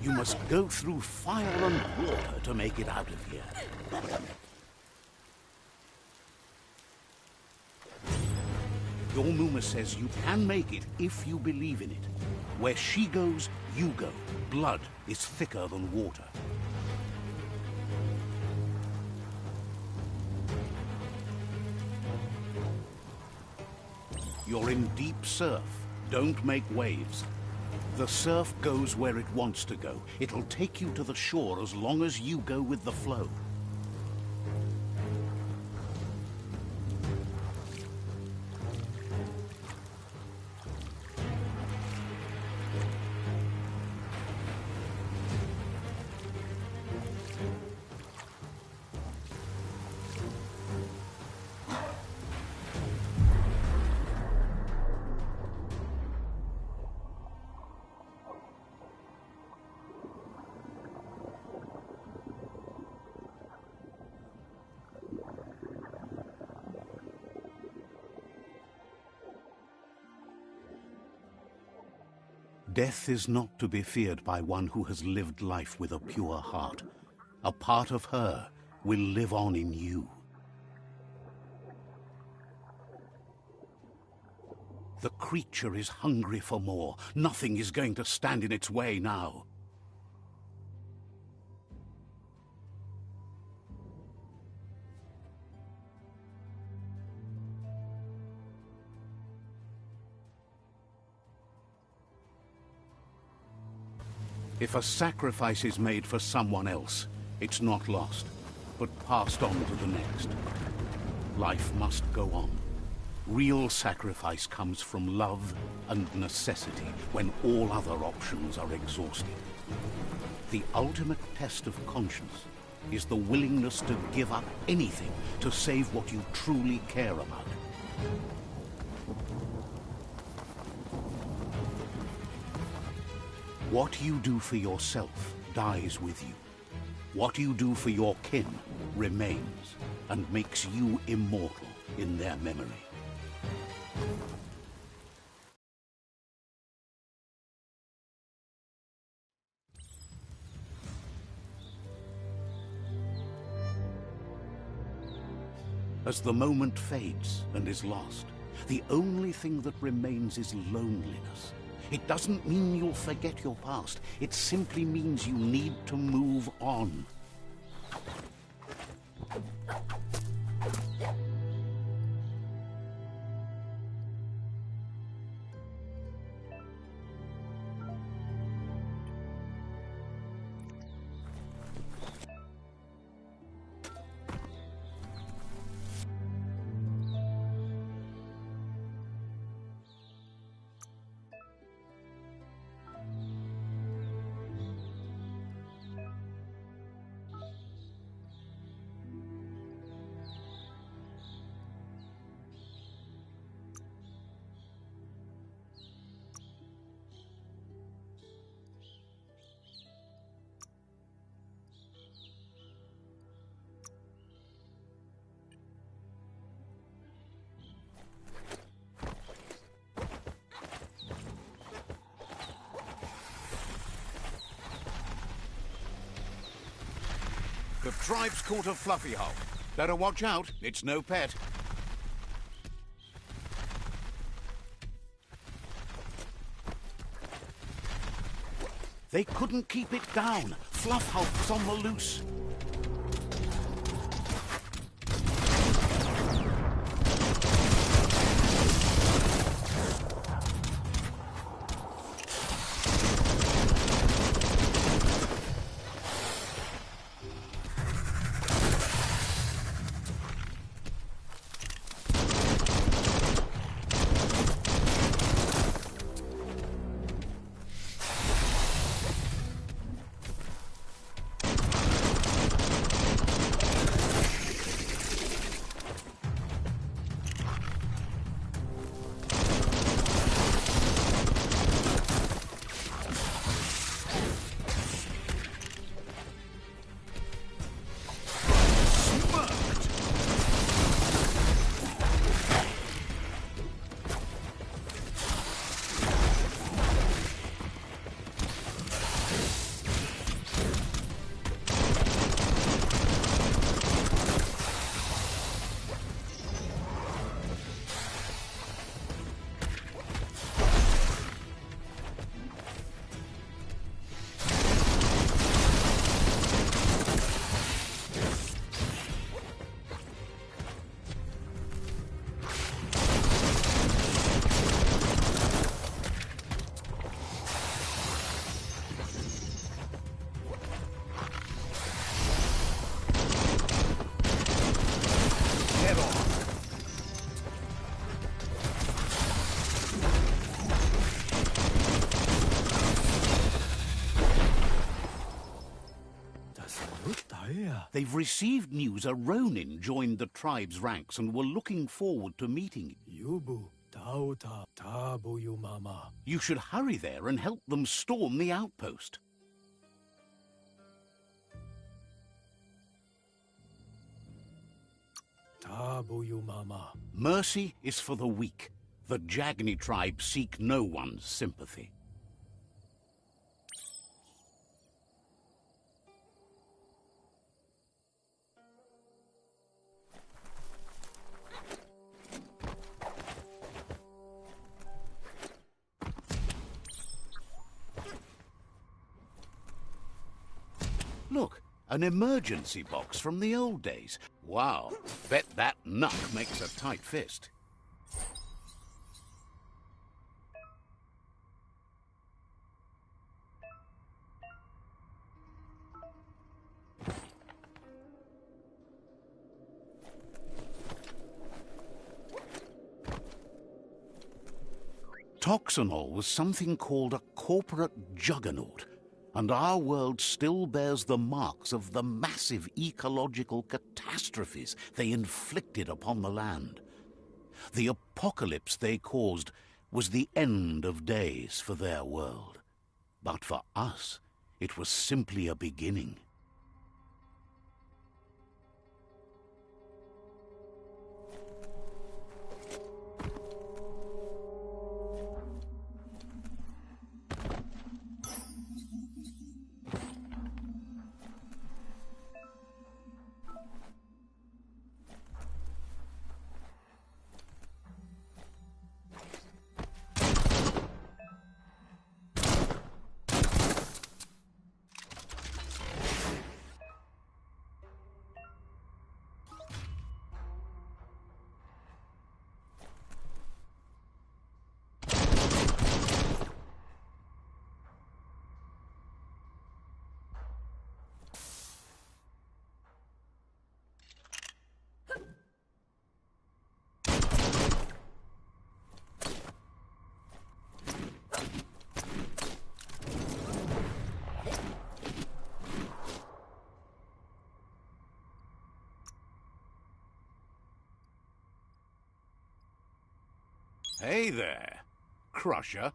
You must go through fire and water to make it out of here. Your Muma says you can make it if you believe in it. Where she goes, you go. Blood is thicker than water. You're in deep surf. Don't make waves. The surf goes where it wants to go. It'll take you to the shore as long as you go with the flow. Death is not to be feared by one who has lived life with a pure heart. A part of her will live on in you. The creature is hungry for more. Nothing is going to stand in its way now. If a sacrifice is made for someone else, it's not lost, but passed on to the next. Life must go on. Real sacrifice comes from love and necessity when all other options are exhausted. The ultimate test of conscience is the willingness to give up anything to save what you truly care about. What you do for yourself dies with you. What you do for your kin remains and makes you immortal in their memory. As the moment fades and is lost, the only thing that remains is loneliness. It doesn't mean you'll forget your past. It simply means you need to move on. The tribe's caught a fluffy hole. Better watch out, it's no pet. They couldn't keep it down. Fluffhulk's on the loose. They've received news a Ronin joined the tribe's ranks and were looking forward to meeting you. You should hurry there and help them storm the outpost. Mercy is for the weak. The Jagni tribe seek no one's sympathy. Look, an emergency box from the old days. Wow, bet that nut makes a tight fist. Toxanol was something called a corporate juggernaut, and our world still bears the marks of the massive ecological catastrophes they inflicted upon the land. The apocalypse they caused was the end of days for their world. But for us, it was simply a beginning. Hey there, Crusher.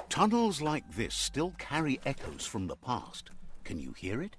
Tunnels like this still carry echoes from the past. Can you hear it?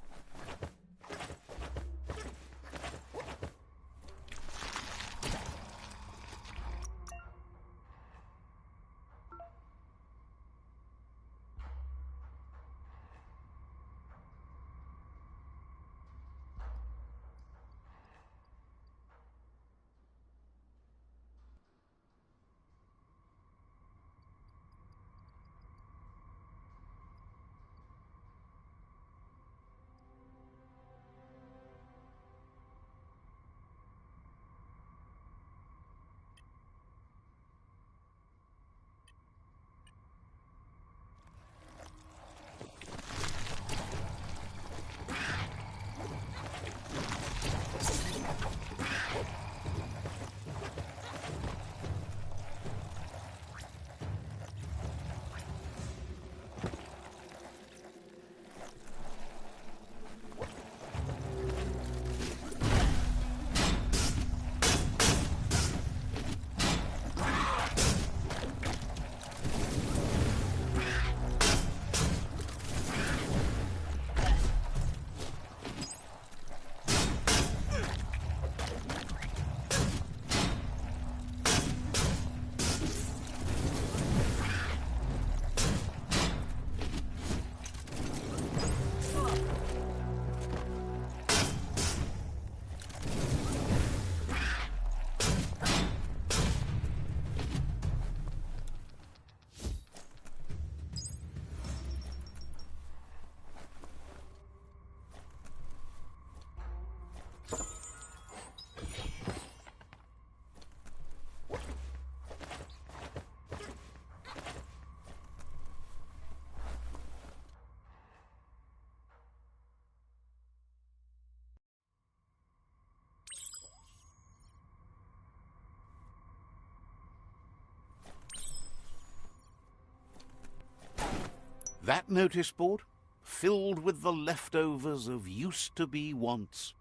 That notice board, filled with the leftovers of used-to-be wants.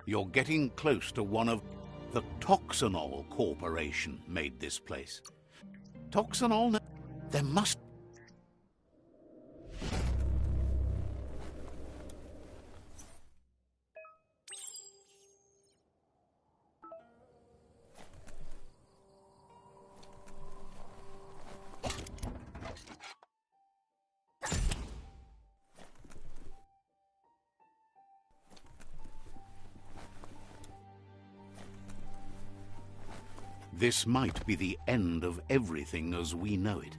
You're getting close to one of the Toxanol Corporation made this place. Toxanol? There must... This might be the end of everything as we know it.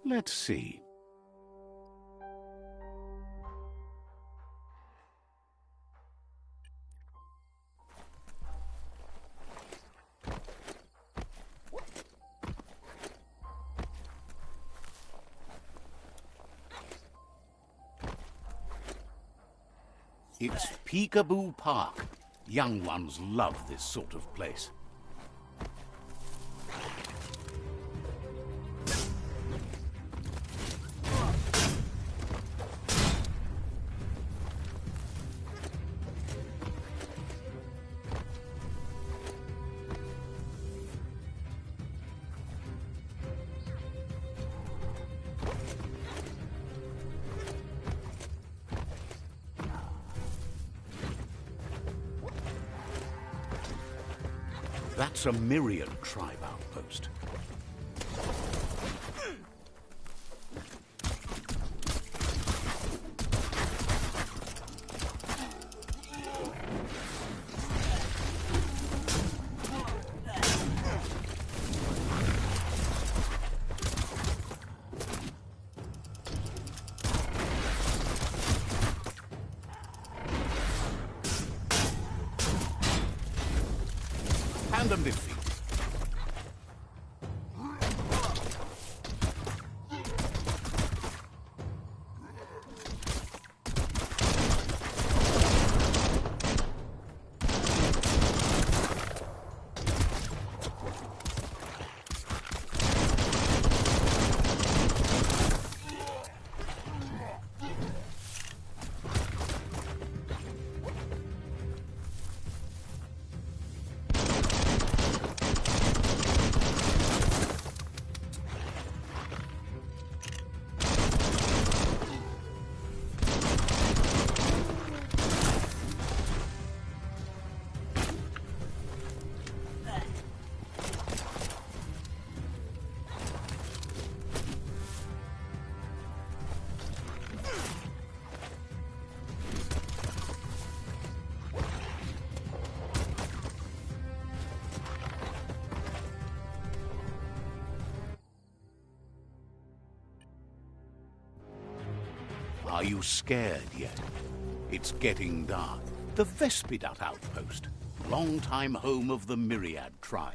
Let's see. It's Peekaboo Park. Young ones love this sort of place. That's a Myriad tribe outpost. Hand them defeat. Are you scared yet? It's getting dark. The Vespidat outpost, longtime home of the Myriad tribe.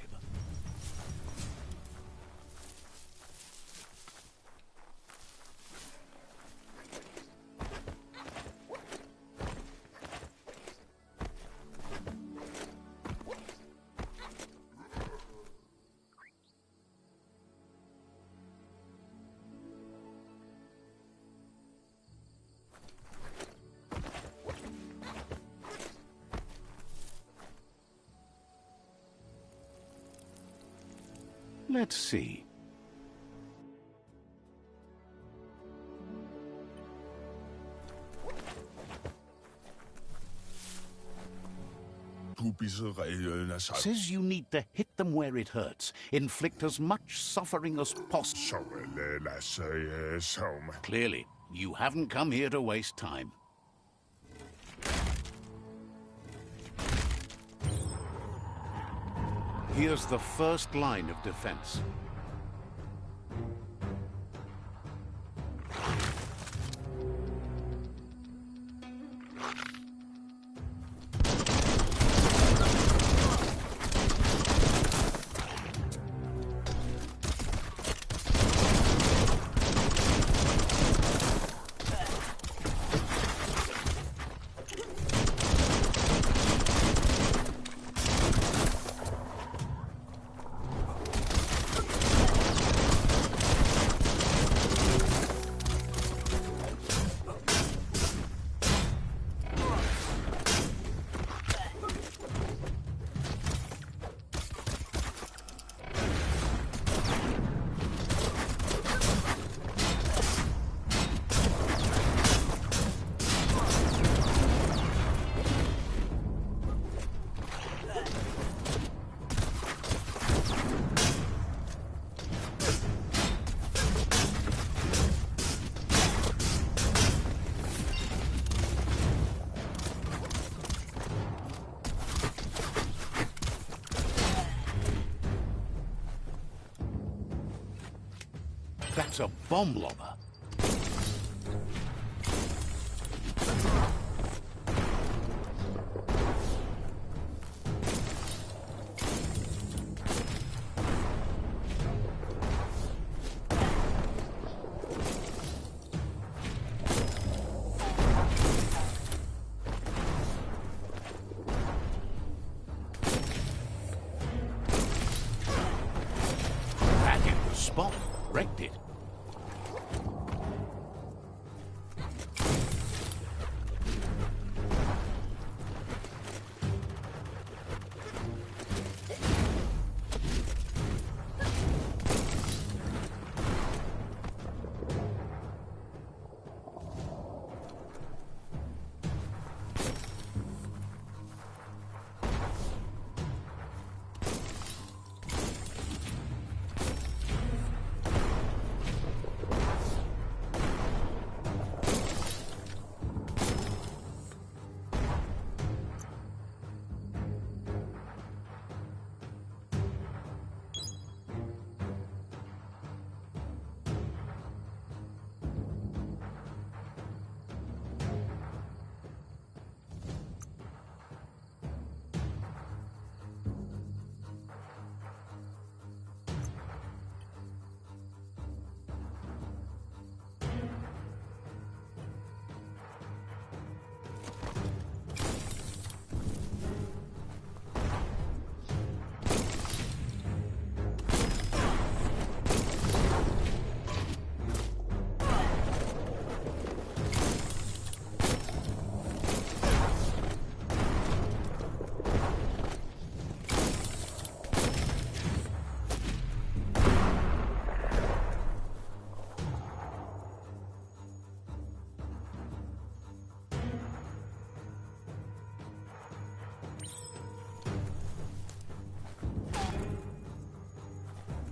Let's see. Says you need to hit them where it hurts. Inflict as much suffering as possible. Clearly, you haven't come here to waste time. Here's the first line of defense. That's a bomb lobber. That hit the spot. Wrecked it.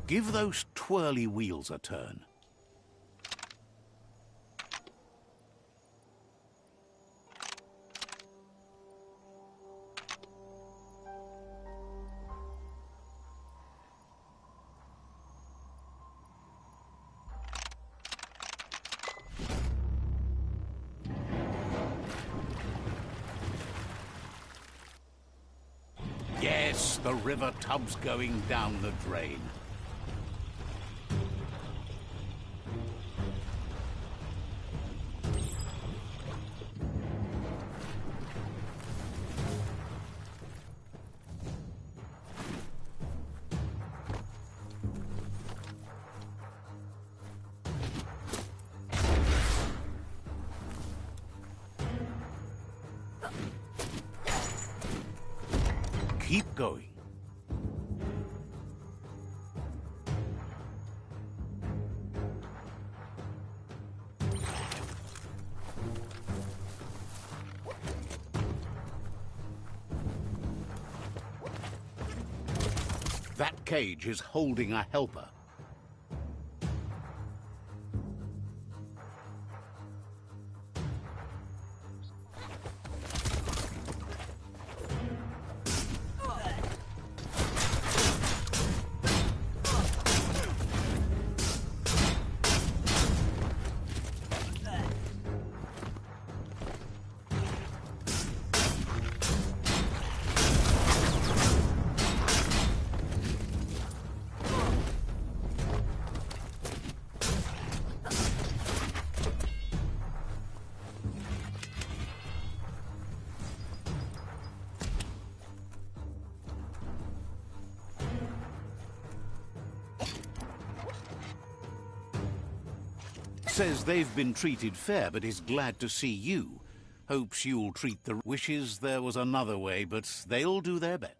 Give those twirly wheels a turn. Yes, the river tub's going down the drain. Keep going. That cage is holding a helper. Says they've been treated fair, but is glad to see you. Hopes you'll treat the wishes there was another way, but they'll do their best.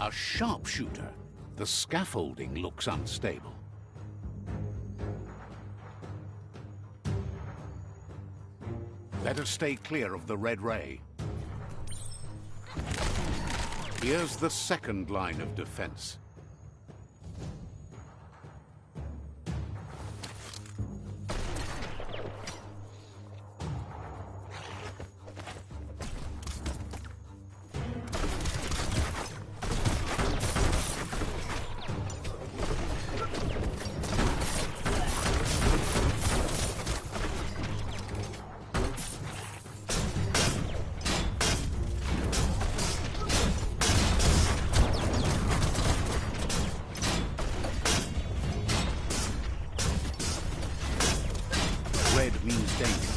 A sharpshooter. The scaffolding looks unstable. Better stay clear of the red ray. Here's the second line of defense. Red means danger.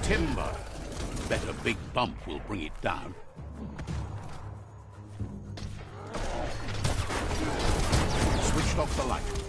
Timber. Bet a big bump will bring it down. Switched off the light.